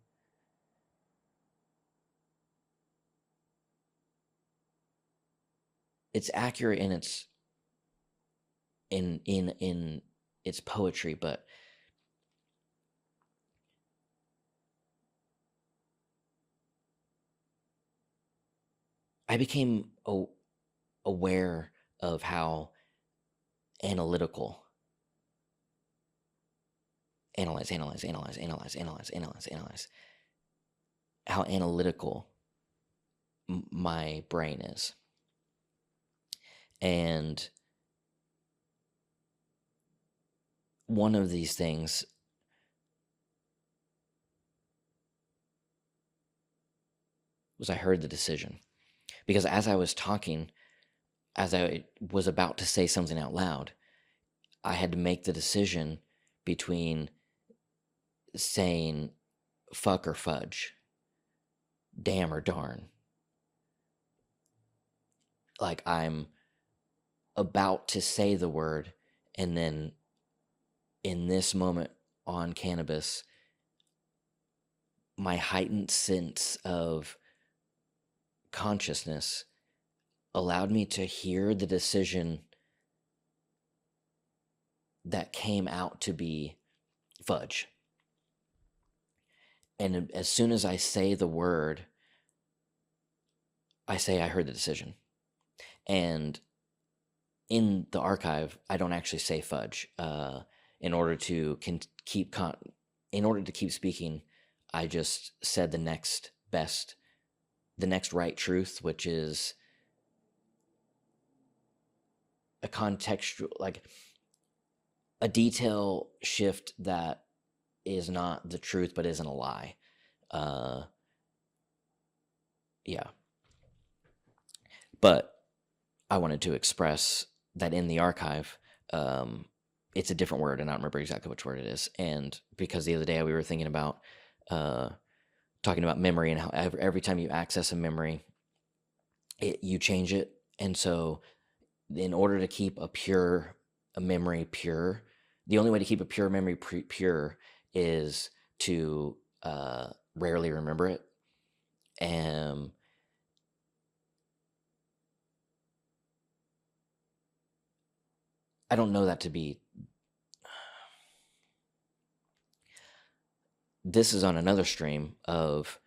Speaker 1: It's accurate in its in its poetry, but I became aware of how analytical analyze how analytical my brain is. And one of these things was I heard the decision. Because as I was talking, as I was about to say something out loud, I had to make the decision between saying fuck or fudge, damn or darn. Like I'm about to say the word, and then in this moment on cannabis, my heightened sense of consciousness allowed me to hear the decision that came out to be fudge. And as soon as I say the word, I say I heard the decision. And in the archive, I don't actually say fudge. In order to keep speaking, I just said the next right truth, which is a contextual, like a detail shift that is not the truth but isn't a lie. Yeah. But I wanted to express that in the archive, it's a different word, and I don't remember exactly which word it is. And because the other day we were thinking about talking about memory and how every time you access a memory, you change it. And so in order to keep a memory pure, the only way to keep a pure memory pure is to rarely remember it. And I don't know that to be. This is on another stream of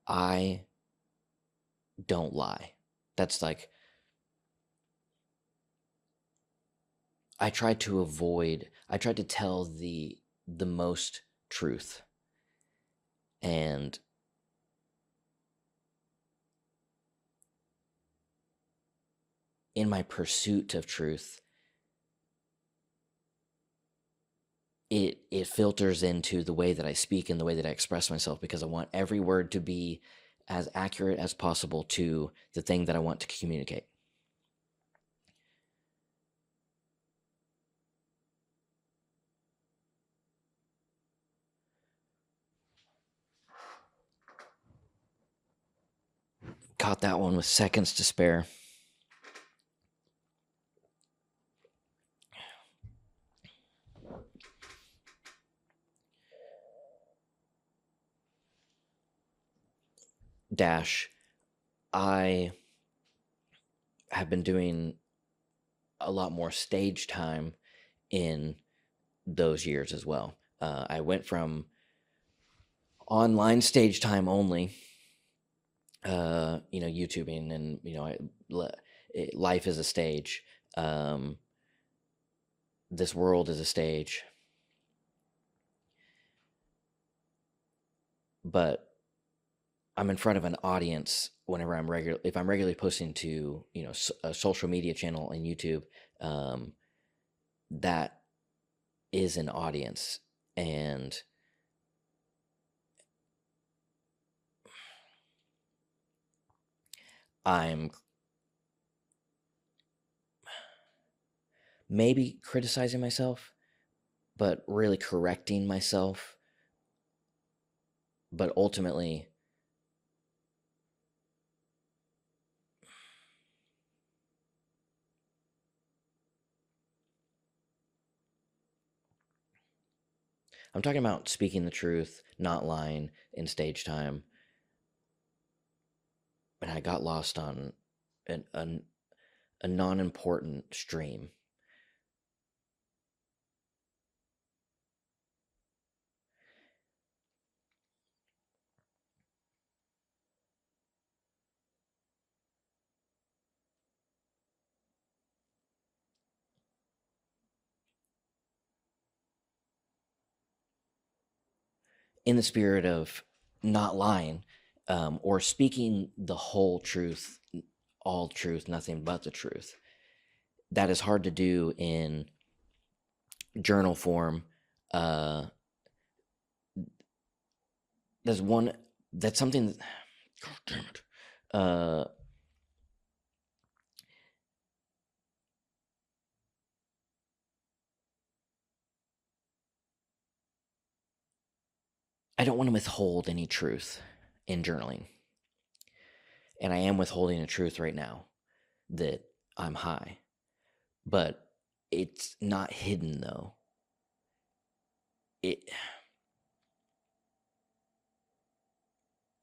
Speaker 1: I don't lie. That's like I tried to tell the most truth. And in my pursuit of truth, it filters into the way that I speak and the way that I express myself, because I want every word to be as accurate as possible to the thing that I want to communicate. Caught that one with seconds to spare. dash I have been doing a lot more stage time in those years as well. I went from online stage time only, YouTubing, and life is a stage. This world is a stage, but I'm in front of an audience whenever if I'm regularly posting to a social media channel and YouTube. That is an audience, and I'm maybe criticizing myself, but really correcting myself. But ultimately, I'm talking about speaking the truth, not lying in stage time. And I got lost on a non-important stream. In the spirit of not lying, or speaking the whole truth, all truth, nothing but the truth. That is hard to do in journal form. There's one that's something that, God damn it. I don't want to withhold any truth in journaling. And I am withholding a truth right now that I'm high. But it's not hidden though. It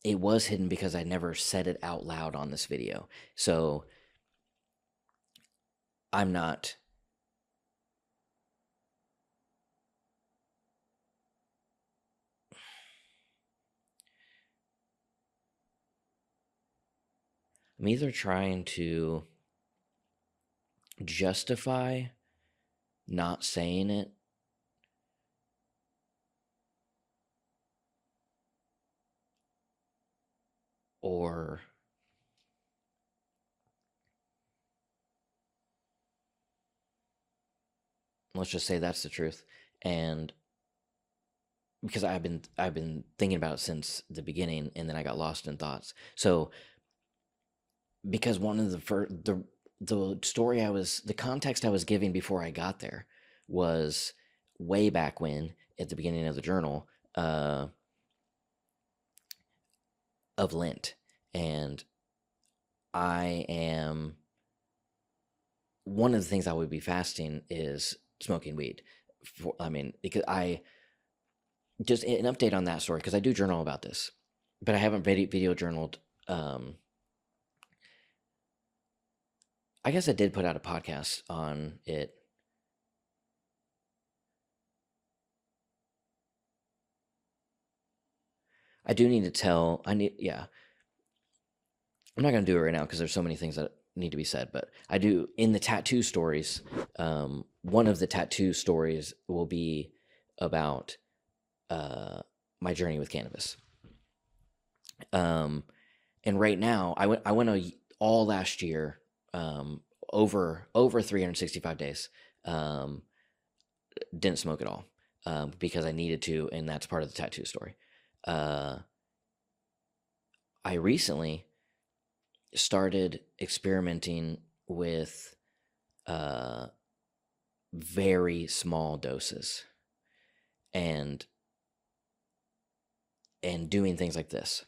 Speaker 1: was hidden because I never said it out loud on this video. So I'm not I'm either trying to justify not saying it, or let's just say that's the truth. And because I've been thinking about it since the beginning, and then I got lost in thoughts. So because one of the story the context I was giving before I got there was way back when, at the beginning of the journal, of Lent. And I am, one of the things I would be fasting is smoking weed. Because I, just an update on that story, because I do journal about this, but I haven't video journaled. I guess I did put out a podcast on it. I do need to tell, yeah. I'm not going to do it right now because there's so many things that need to be said, but I do, in the tattoo stories, one of the tattoo stories will be about my journey with cannabis. And right now, I went all last year, over 365 days, didn't smoke at all, because I needed to, and that's part of the tattoo story. I recently started experimenting with very small doses, and doing things like this,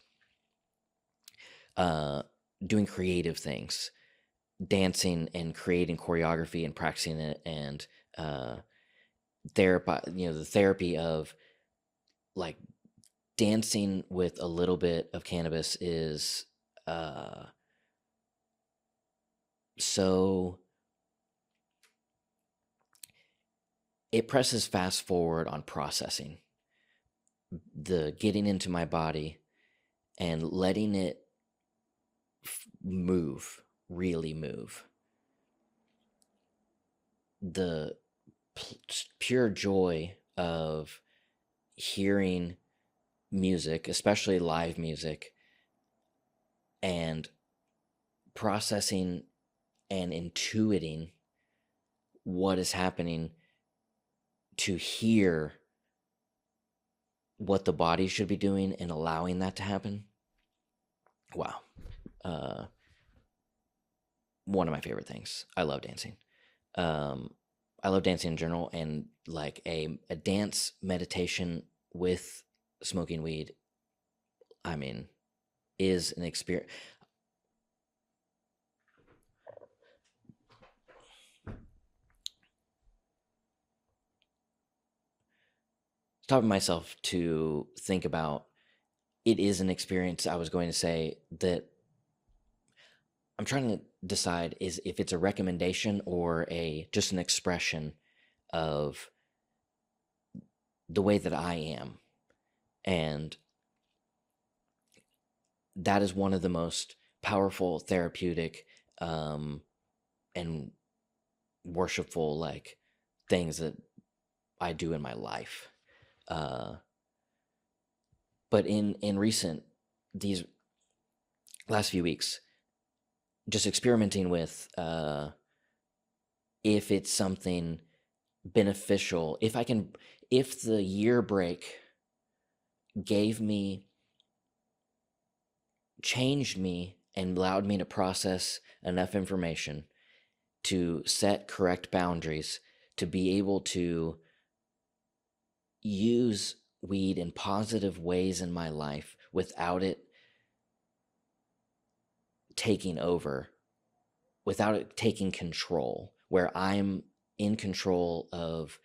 Speaker 1: doing creative things, dancing and creating choreography and practicing it, and the therapy of like dancing with a little bit of cannabis is uh, so it presses fast forward on processing, the getting into my body and letting it move, really move. The pure joy of hearing music, especially live music, and processing and intuiting what is happening, to hear what the body should be doing and allowing that to happen. Wow. Uh, one of my favorite things. I love dancing. I love dancing in general, and like a dance meditation with smoking weed, I mean, is an experience. Stopping myself to think about, it is an experience. I was going to say that I'm trying to decide is if it's a recommendation or a just an expression of the way that I am. And that is one of the most powerful, therapeutic, and worshipful like things that I do in my life. But in recent, these last few weeks, just experimenting with if it's something beneficial, if the year break gave me, changed me, and allowed me to process enough information to set correct boundaries, to be able to use weed in positive ways in my life without it taking over, without it taking control, where I'm in control of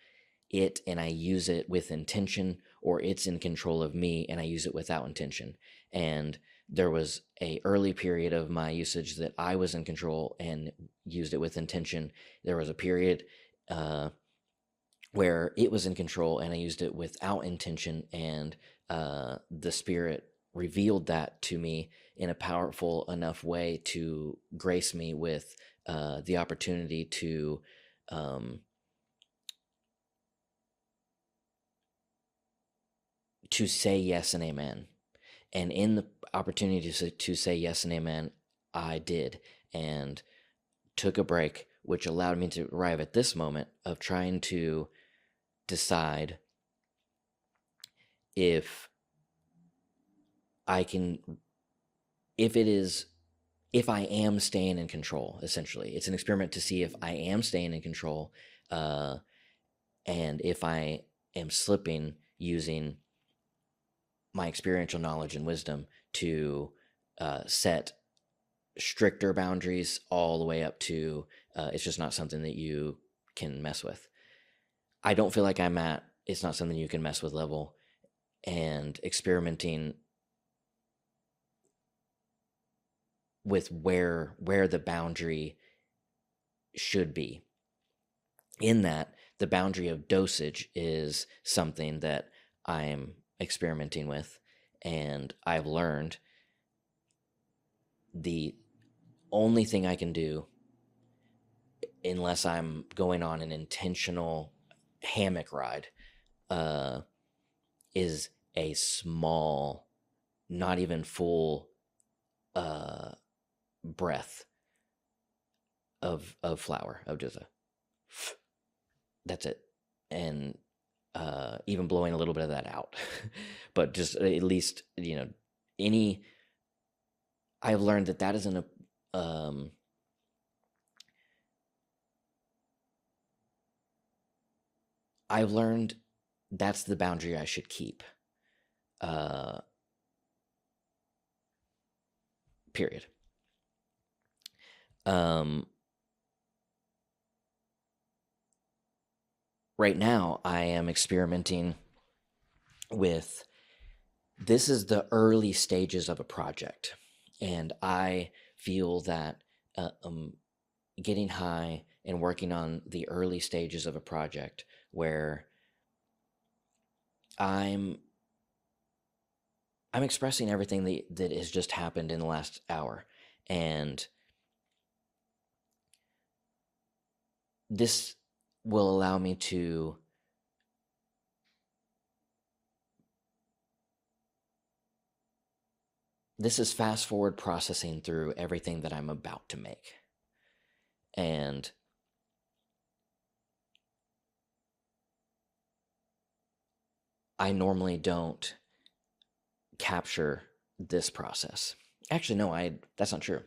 Speaker 1: it and I use it with intention, or it's in control of me and I use it without intention. And there was a early period of my usage that I was in control and used it with intention. There was a period where it was in control and I used it without intention, and the Spirit revealed that to me in a powerful enough way to grace me with the opportunity to say yes and amen. And in the opportunity to say yes and amen, I did, and took a break, which allowed me to arrive at this moment of trying to decide if I can, if I am staying in control. Essentially, it's an experiment to see if I am staying in control, and if I am slipping, using my experiential knowledge and wisdom to set stricter boundaries, all the way up to it's just not something that you can mess with. I don't feel like I'm at it's not something you can mess with level, and experimenting with where the boundary should be. In that, the boundary of dosage is something that I'm experimenting with, and I've learned the only thing I can do, unless I'm going on an intentional hammock ride, is a small, not even full breath of flower, of just that's it. And even blowing a little bit of that out. But just at least, any, I've learned that isn't I've learned that's the boundary I should keep. Period. Right now, I am experimenting with this is the early stages of a project, and I feel that getting high and working on the early stages of a project where I'm I'm expressing everything that has just happened in the last hour, and this will allow me to this is fast forward processing through everything that I'm about to make. And I normally don't capture this process. Actually, no, that's not true.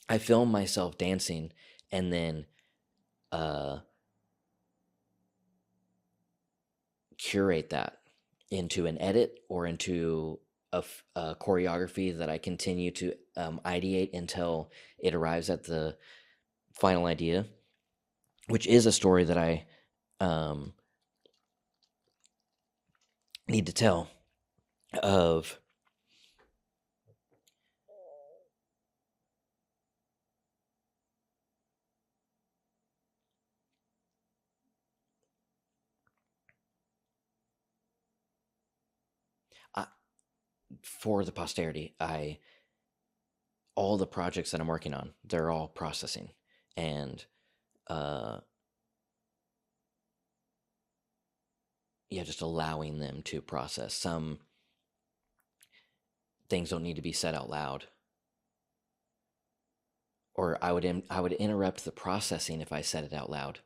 Speaker 1: I film myself dancing and then uh, curate that into an edit or into a choreography that I continue to ideate until it arrives at the final idea, which is a story that I um, need to tell of I, for the posterity. I all the projects that I'm working on, they're all processing, and uh, yeah, just allowing them to process. Some things don't need to be said out loud, or I would interrupt the processing if I said it out loud.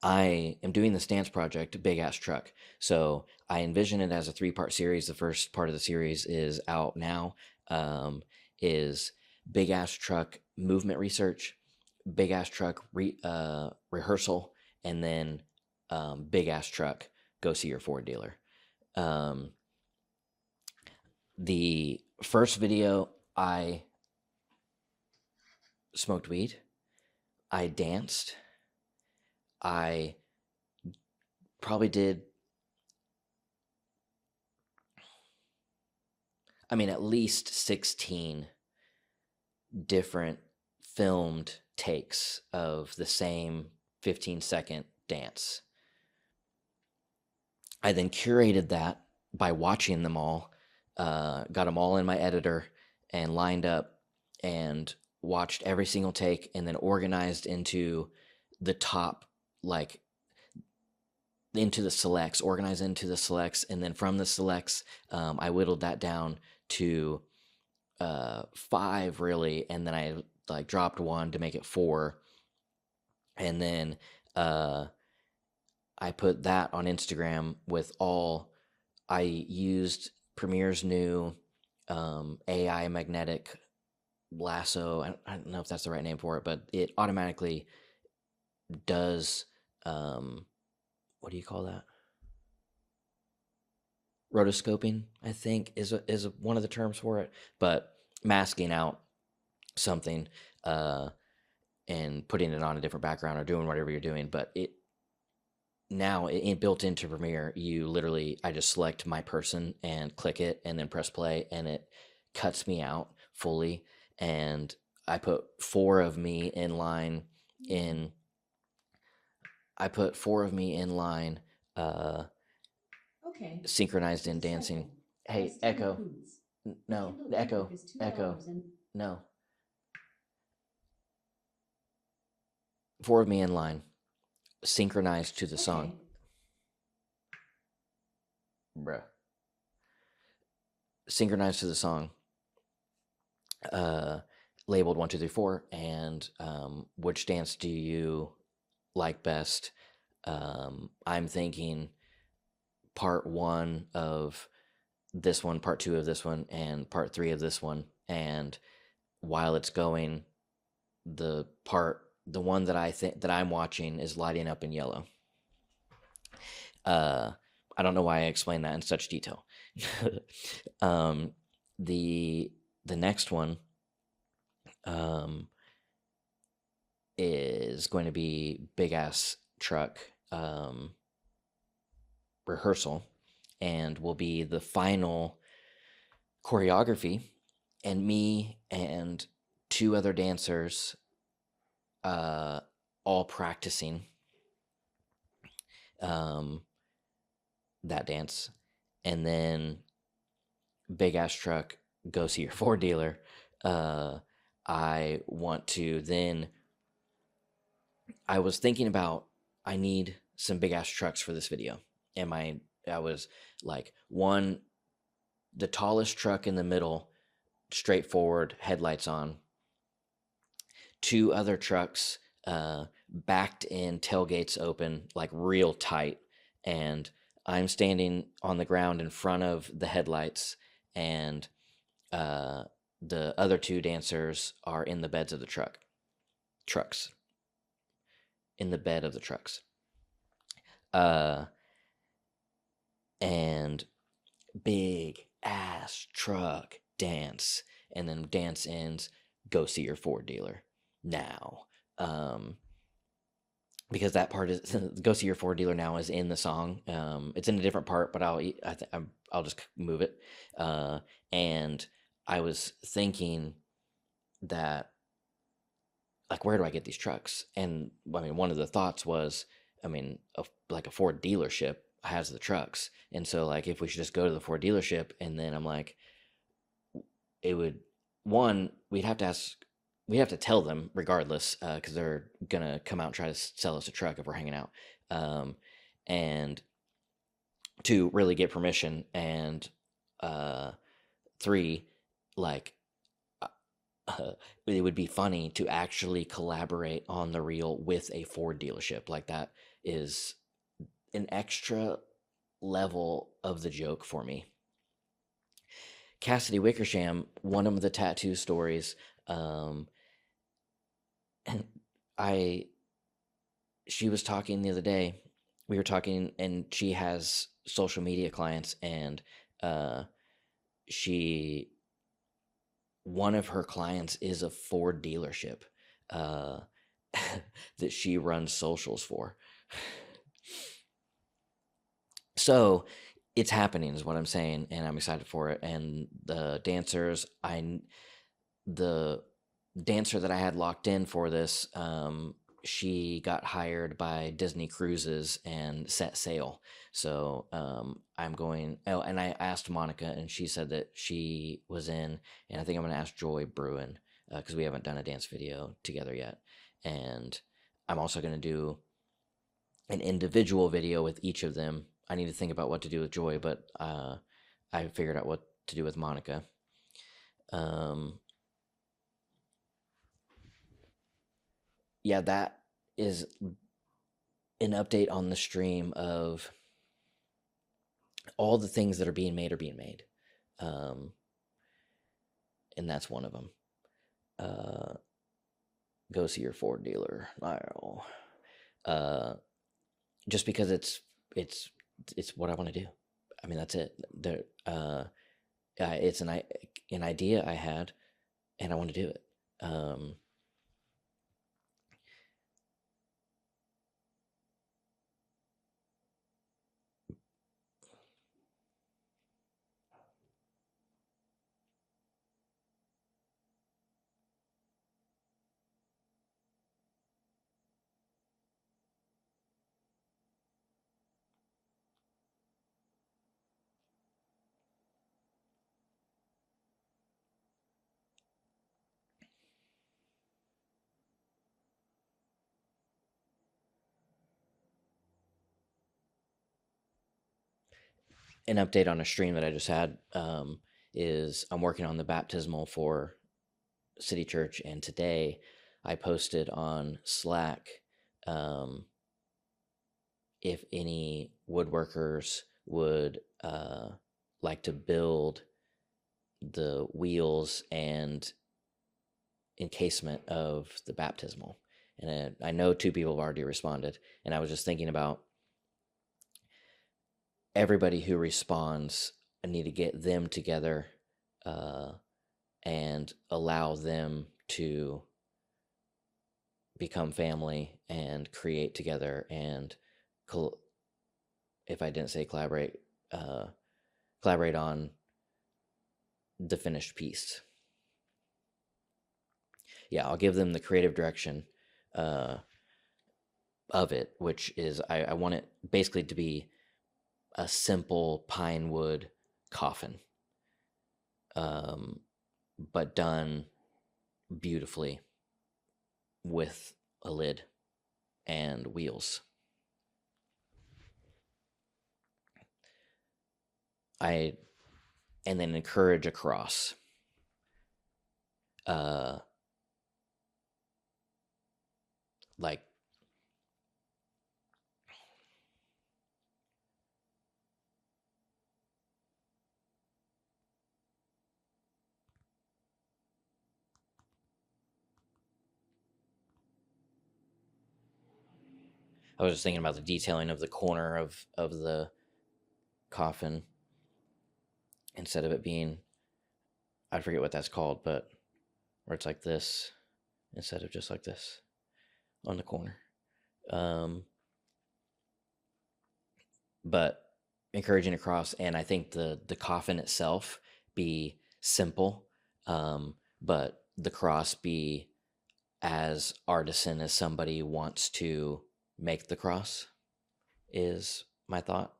Speaker 1: I am doing this dance project, Big Ass Truck. So I envision it as a three-part series. The first part of the series is out now. Is Big Ass Truck movement research, Big Ass Truck rehearsal, and then Big Ass Truck go see your Ford dealer. Um, the first video, I smoked weed, I danced, I probably did, I mean, at least 16 different filmed takes of the same 15-second dance. I then curated that by watching them all, got them all in my editor and lined up and watched every single take and then organized into the top, like into the selects, organized into the selects. And then from the selects, I whittled that down to 5 really. And then I like dropped one to make it 4. And then I put that on Instagram with all, I used Premiere's new AI magnetic lasso. I don't know if that's the right name for it, but it automatically does, what do you call that? Rotoscoping, I think, is one of the terms for it, but masking out something and putting it on a different background or doing whatever you're doing. But it now built into Premiere, you literally, I just select my person and click it and then press play, and it cuts me out fully. And I put 4 of me in line in. I put 4 of me in line,
Speaker 2: Okay,
Speaker 1: synchronized in
Speaker 2: just a
Speaker 1: dancing.
Speaker 2: second.
Speaker 1: Hey,
Speaker 2: That's 10
Speaker 1: Echo.
Speaker 2: foods. The
Speaker 1: No,
Speaker 2: Kindle
Speaker 1: Echo,
Speaker 2: ebook is
Speaker 1: Echo.
Speaker 2: $2 and
Speaker 1: No, 4 of me in line, synchronized to the song.
Speaker 2: okay.
Speaker 1: Bruh. Synchronized to the song, uh, labeled 1, 2, 3, 4, and which dance do you like best? I'm thinking part 1 of this one, part 2 of this one, and part 3 of this one. And while it's going, the one that I think that I'm watching is lighting up in yellow. Uh, I don't know why I explained that in such detail. um, the the next one um, is going to be Big Ass Truck. rehearsal and will be the final choreography, and me and two other dancers all practicing um, that dance. And then Big Ass Truck, Go See Your Ford Dealer. I want to then, I was thinking about, I need some big ass trucks for this video. And I was like, one, the tallest truck in the middle, straightforward, headlights on. Two other trucks, backed in, tailgates open, like real tight. And I'm standing on the ground in front of the headlights, and the other two dancers are in the beds of the trucks, in the bed of the trucks. And big ass truck dance, and then dance ends, Go See Your Ford Dealer now. Because that part is Go See Your Ford Dealer now is in the song. It's in a different part, but I'll just move it. And I was thinking that, like, where do I get these trucks? And I mean, one of the thoughts was, I mean, like a Ford dealership has the trucks, and so like if we should just go to the Ford dealership, and then I'm like, it would, one, we have to tell them regardless, because they're gonna come out and try to sell us a truck if we're hanging out, and to really get permission, and three, like, it would be funny to actually collaborate on the reel with a Ford dealership. Like, that is an extra level of the joke for me. Cassidy Wickersham, one of the tattoo stories, and she was talking the other day. We were talking, and she has social media clients, and one of her clients is a Ford dealership that she runs socials for. So it's happening, is what I'm saying, and I'm excited for it. And the dancers, the dancer that I had locked in for this, she got hired by Disney Cruises and set sail. So I'm going. Oh, and I asked Monica, and she said that she was in. And I think I'm going to ask Joy Bruin, because we haven't done a dance video together yet. And I'm also going to do an individual video with each of them. I need to think about what to do with Joy, but I figured out what to do with Monica. Yeah, that is an update on the stream of all the things that are being made. And that's one of them. Go See Your Ford Dealer. Just because it's what I want to do. I mean, that's it. It's an idea I had, and I want to do it. An update on a stream that I just had, is I'm working on the baptismal for City Church, and today I posted on Slack, if any woodworkers would like to build the wheels and encasement of the baptismal. And I know two people have already responded, and I was just thinking about everybody who responds. I need to get them together and allow them to become family and create together and if I didn't say collaborate on the finished piece. Yeah, I'll give them the creative direction uh, of it, which is I want it basically to be a simple pine wood coffin, but done beautifully with a lid and wheels. I and then encourage a cross. Uh, like I was just thinking about the detailing of the corner of the coffin instead of it being, I forget what that's called, but where it's like this instead of just like this on the corner. Um, but encouraging a cross, and I think the coffin itself be simple, but the cross be as artisan as somebody wants to make the cross is my thought.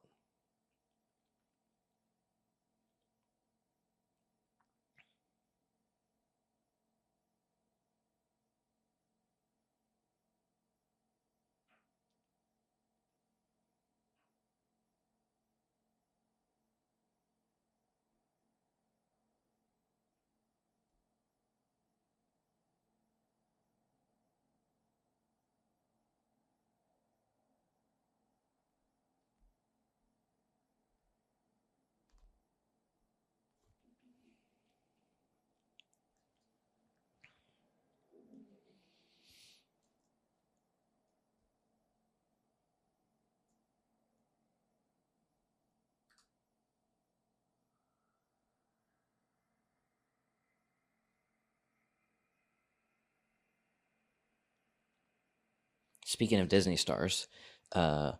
Speaker 1: Speaking of Disney stars, uh,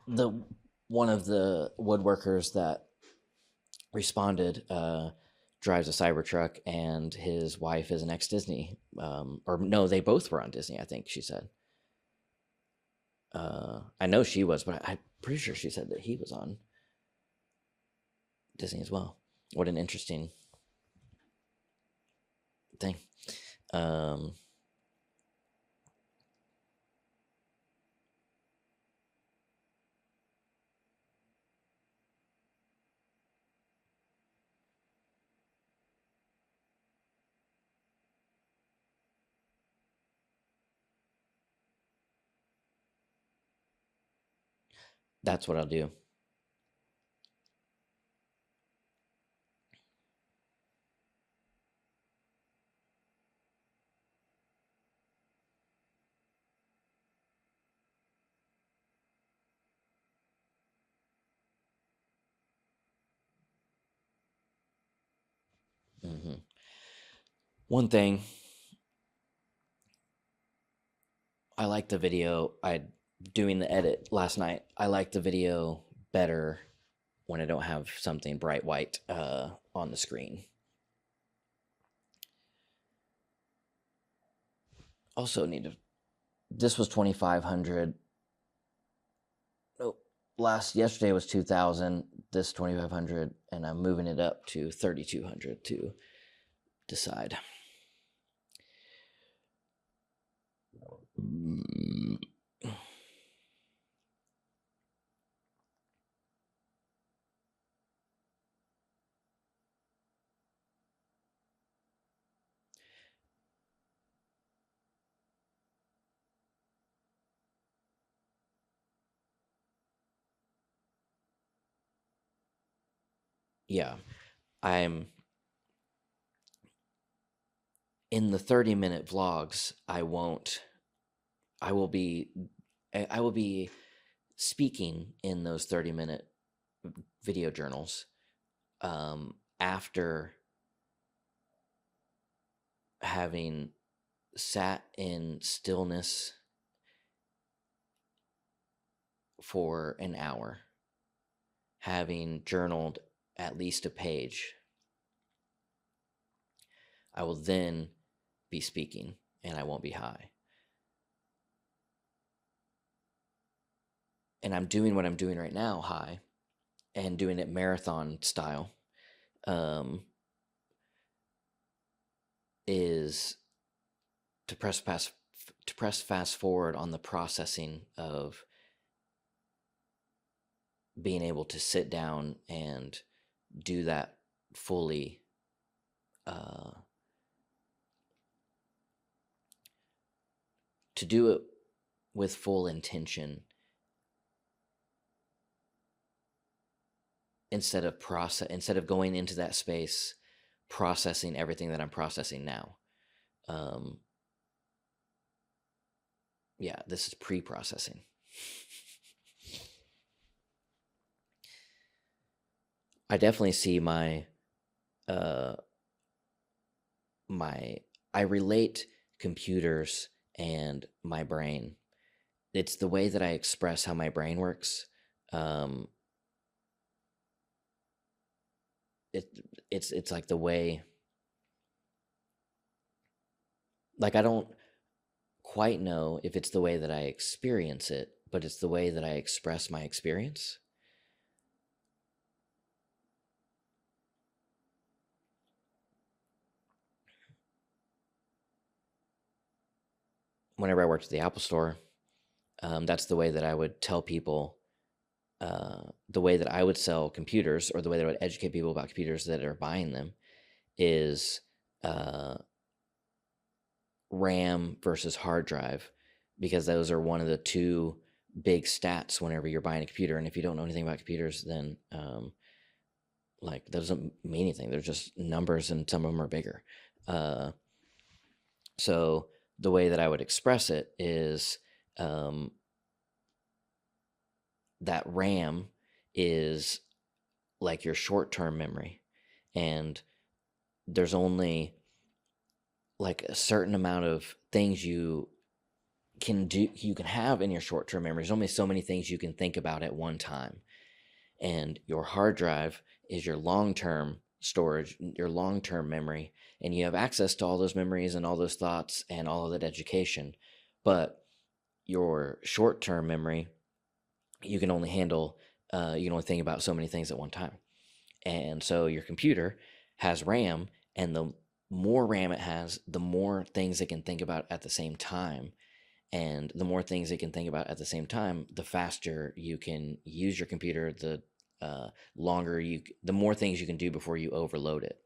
Speaker 1: the one of the woodworkers that responded drives a Cybertruck, and his wife is an ex Disney, or no, they both were on Disney. I think she said. I know she was, but I'm pretty sure she said that he was on Disney as well. What an interesting thing. Um, that's what I'll do. Hmm. One thing, I like the video. I doing the edit last night. I like the video better when I don't have something bright white on the screen. Also need to. This was 2,500. Nope. Yesterday was 2,000. This 2,500, and I'm moving it up to 3,200 to decide. Yeah, I'm in the 30-minute vlogs. I will be I will be speaking in those 30-minute video journals after having sat in stillness for an hour having journaled at least a page, I will then be speaking and I won't be high. And I'm doing what I'm doing right now high and doing it marathon style, is to press fast forward on the processing of being able to sit down and do that fully, to do it with full intention instead of going into that space processing everything that I'm processing now. Yeah, this is pre-processing. I definitely see I relate computers and my brain. It's the way that I express how my brain works. It's like the way, like I don't quite know if it's the way that I experience it, but it's the way that I express my experience. Whenever I worked at the Apple Store, that's the way that I would tell people, the way that I would sell computers, or the way that I would educate people about computers that are buying them, is RAM versus hard drive, because those are one of the two big stats whenever you're buying a computer. And if you don't know anything about computers, then like that doesn't mean anything. They're just numbers, and some of them are bigger. So the way that I would express it is, that RAM is like your short-term memory, and there's only like a certain amount of things you can have in your short-term memory. There's only so many things you can think about at one time. And your hard drive is your long-term storage, your long-term memory, and you have access to all those memories and all those thoughts and all of that education. But your short-term memory, you can only handle, you can only think about so many things at one time. And so your computer has RAM, and the more RAM it has, the more things it can think about at the same time. And the more things it can think about at the same time, the faster you can use your computer, the more things you can do before you overload it.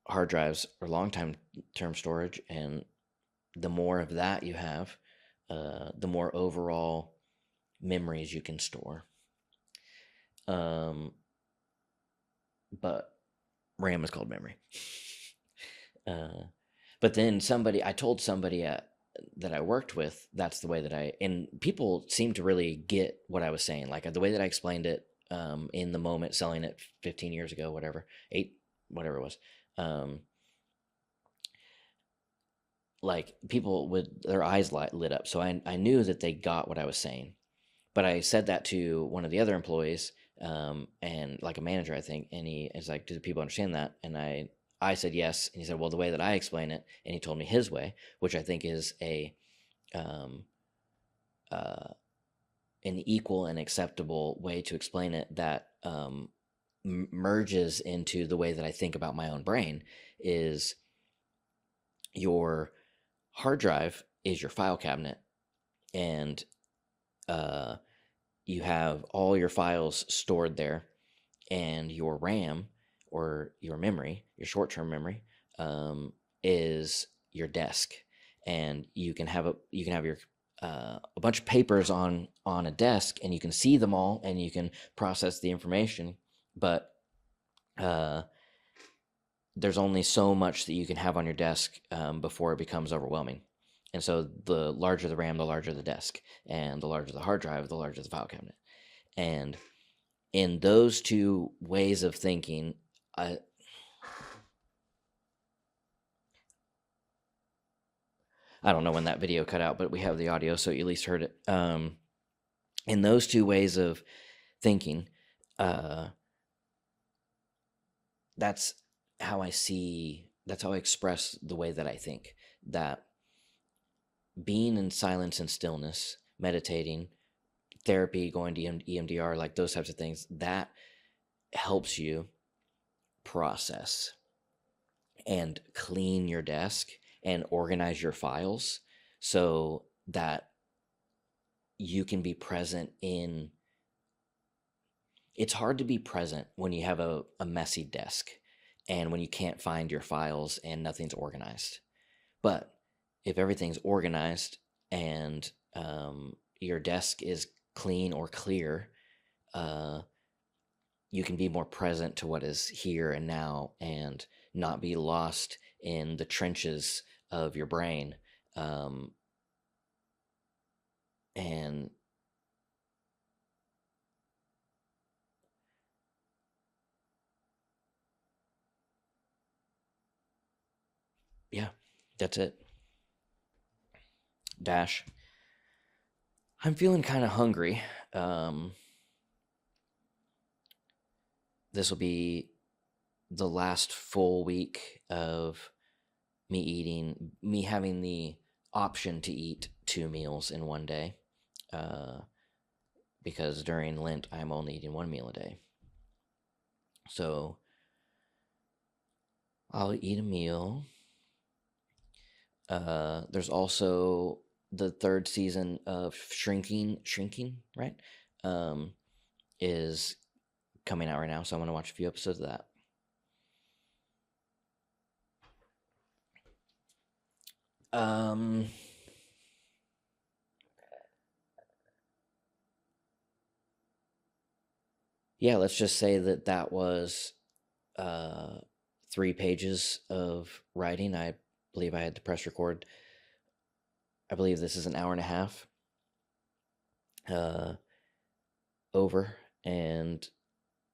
Speaker 1: Hard drives are long-term storage, and the more of that you have, the more overall memories you can store. But RAM is called memory. But then I told somebody that I worked with, that's the way that and people seemed to really get what I was saying. Like the way that I explained it, in the moment, selling it 15 years ago, whatever it was. Like people with their eyes lit up. So I knew that they got what I was saying. But I said that to one of the other employees, and like a manager, I think, and he is like, do the people understand that? And I said yes, and he said, well, the way that I explain it, and he told me his way, which I think is an equal and acceptable way to explain it, that merges into the way that I think about my own brain, is your hard drive is your file cabinet, and you have all your files stored there, and your RAM, or your memory, your short-term memory, is your desk. And you can have your a bunch of papers on a desk, and you can see them all, and you can process the information, but there's only so much that you can have on your desk before it becomes overwhelming. And so the larger the RAM, the larger the desk, and the larger the hard drive, the larger the file cabinet. And in those two ways of thinking, I don't know when that video cut out, but we have the audio, so you at least heard it. In those two ways of thinking, uh, that's that's how I express the way that I think. That being in silence and stillness, meditating, therapy, going to EMDR, like those types of things, that helps you process and clean your desk and organize your files so that you can be present in. It's hard to be present when you have a messy desk and when you can't find your files and nothing's organized. But if everything's organized and your desk is clean or clear, uh, you can be more present to what is here and now and not be lost in the trenches of your brain. And yeah, that's it. Dash. I'm feeling kind of hungry. Um, this will be the last full week of me having the option to eat 2 meals in one day. Uh, because during Lent, I'm only eating 1 meal a day. So I'll eat a meal. There's also the third season of Shrinking, right? Um, is coming out right now, so I'm gonna watch a few episodes of that. Um, yeah, let's just say that was uh 3 pages of writing. I believe I had to press record. I believe this is an hour and a half uh over, and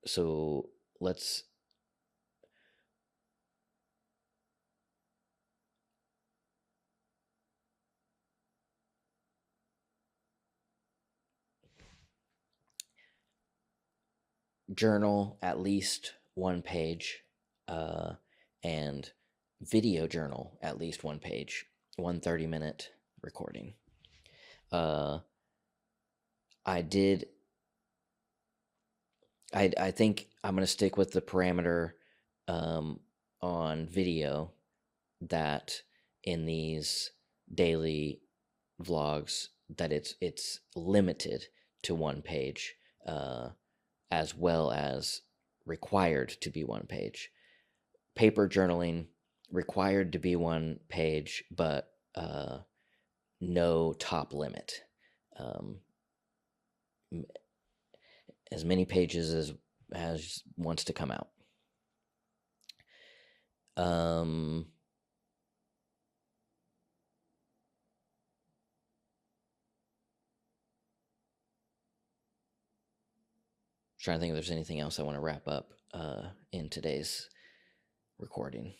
Speaker 1: so let's journal at least 1 page, uh, and video journal at least 1 page, 1 30-minute recording. Uh, I did. I think I'm gonna stick with the parameter um, on video that in these daily vlogs that it's limited to 1 page, uh, as well as required to be 1 page. Paper journaling required to be 1 page, but no top limit. Um, as many pages as wants to come out. Um, Trying to think if there's anything else I want to wrap up in today's recording.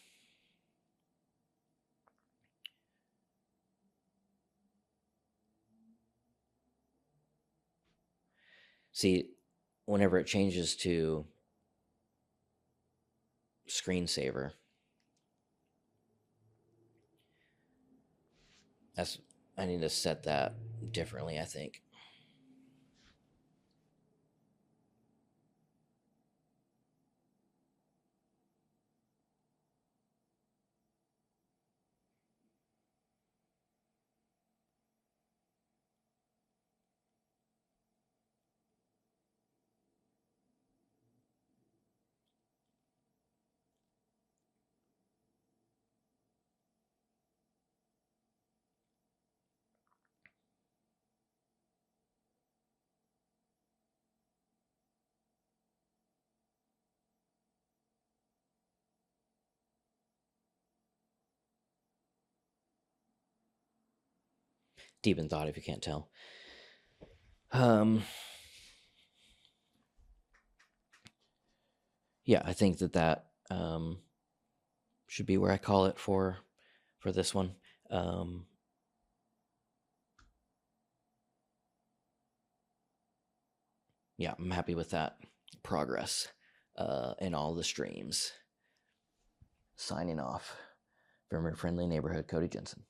Speaker 1: See, whenever it changes to screensaver, that's I need to set that differently, I think. Deep in thought, if you can't tell. Um, yeah, I think that should be where I call it for this one. Um, yeah, I'm happy with that progress in all the streams. Signing off from your friendly neighborhood, Cody Jensen.